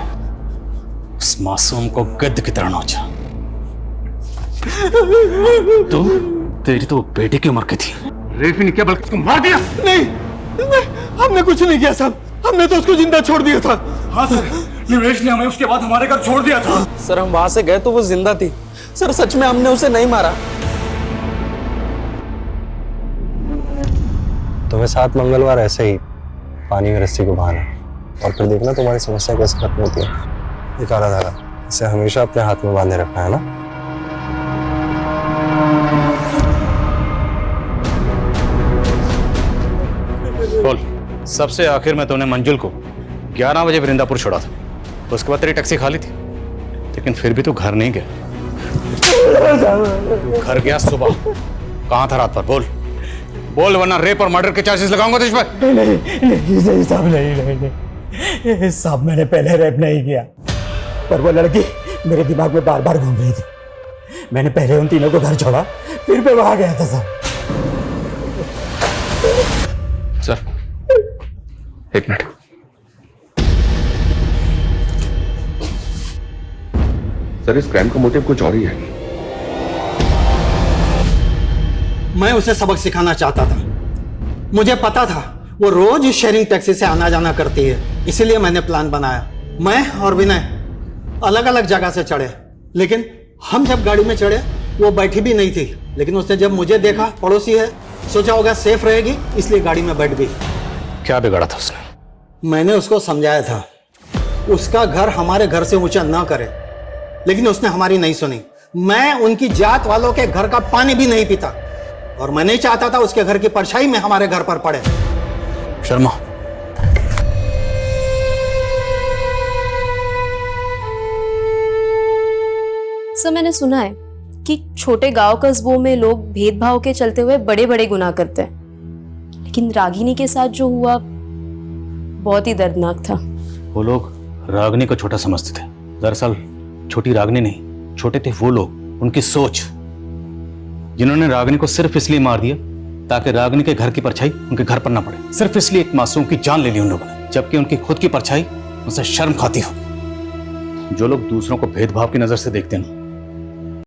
उस मासूम को गिद्ध की तरह नोचा। तू, तेरी तो बेटे की उम्र की थी। रेफी ने क्या बल्कि उसको मार दिया? नहीं, हमने कुछ नहीं किया साहब, हमने तो उसको जिंदा छोड़ दिया था। हाँ सर, निवेश ने हमें उसके बाद हमारे घर छोड़ दिया था। सर हम वहां से गए तो वो जिंदा थी। सर सच में हमने उसे नहीं मारा। तुम्हें 7 मंगलवार ऐसे ही पानी में रस्सी को बहाना और फिर देखना तुम्हारी समस्या कैसे खत्म होती है। ये काला धागा, इसे हमेशा अपने हाथ में बांधे रखना है ना। बोल, सबसे आखिर में तूने मंजुल को 11 बजे वृंदापुर छोड़ा था, उसके बाद तेरी टैक्सी खाली थी, लेकिन फिर भी तू घर नहीं गया। तू घर गया सुबह, कहाँ था रात पर? बोल बोल, वरना रेप और मर्डर के चार्जेस लगाऊंगा तुझ पर। नहीं साहब, नहीं साहब, मैंने पहले रेप नहीं किया, पर वो लड़की मेरे दिमाग में बार बार घूम रही थी। मैंने पहले उन तीनों को घर छोड़ा, फिर मैं वहां गया था साहब। Sir 1 minute. सर इस क्राइम का मोटिव कुछ और ही है। मैं उसे सबक सिखाना चाहता था। मुझे पता था वो रोज इस शेयरिंग टैक्सी से आना जाना करती है, इसीलिए मैंने प्लान बनाया। मैं और विनय अलग अलग जगह से चढ़े, लेकिन हम जब गाड़ी में चढ़े वो बैठी भी नहीं थी, लेकिन उसने जब मुझे देखा, पड़ोसी है, सोचा होगा सेफ रहेगी, इसलिए गाड़ी में बैठ गई। क्या बिगाड़ा था उसने? मैंने उसको समझाया था उसका घर हमारे घर से ऊंचा ना करे, लेकिन उसने हमारी नहीं सुनी। मैं उनकी जात वालों के घर का पानी भी नहीं पीता और मैं नहीं चाहता था उसके घर की परछाई में हमारे घर पर पड़े। शर्मा, सर मैंने सुना है कि छोटे गांव कस्बों में लोग भेदभाव के चलते हुए बड़े बड़े गुनाह करते हैं, लेकिन रागिनी के साथ जो हुआ बहुत ही दर्दनाक था। वो लोग रागनी को छोटा समझते थे। दरअसल छोटी रागनी नहीं, छोटे थे वो लोग, उनकी सोच, जिन्होंने रागनी को सिर्फ इसलिए मार दिया ताकि रागनी के घर की परछाई उनके घर पर ना पड़े। सिर्फ इसलिए एक मासूम की जान ले ली उन लोगों ने, जबकि उनकी खुद की परछाई उनसे शर्म खाती हो। जो लोग दूसरों को भेदभाव की नजर से देखते हैं ना,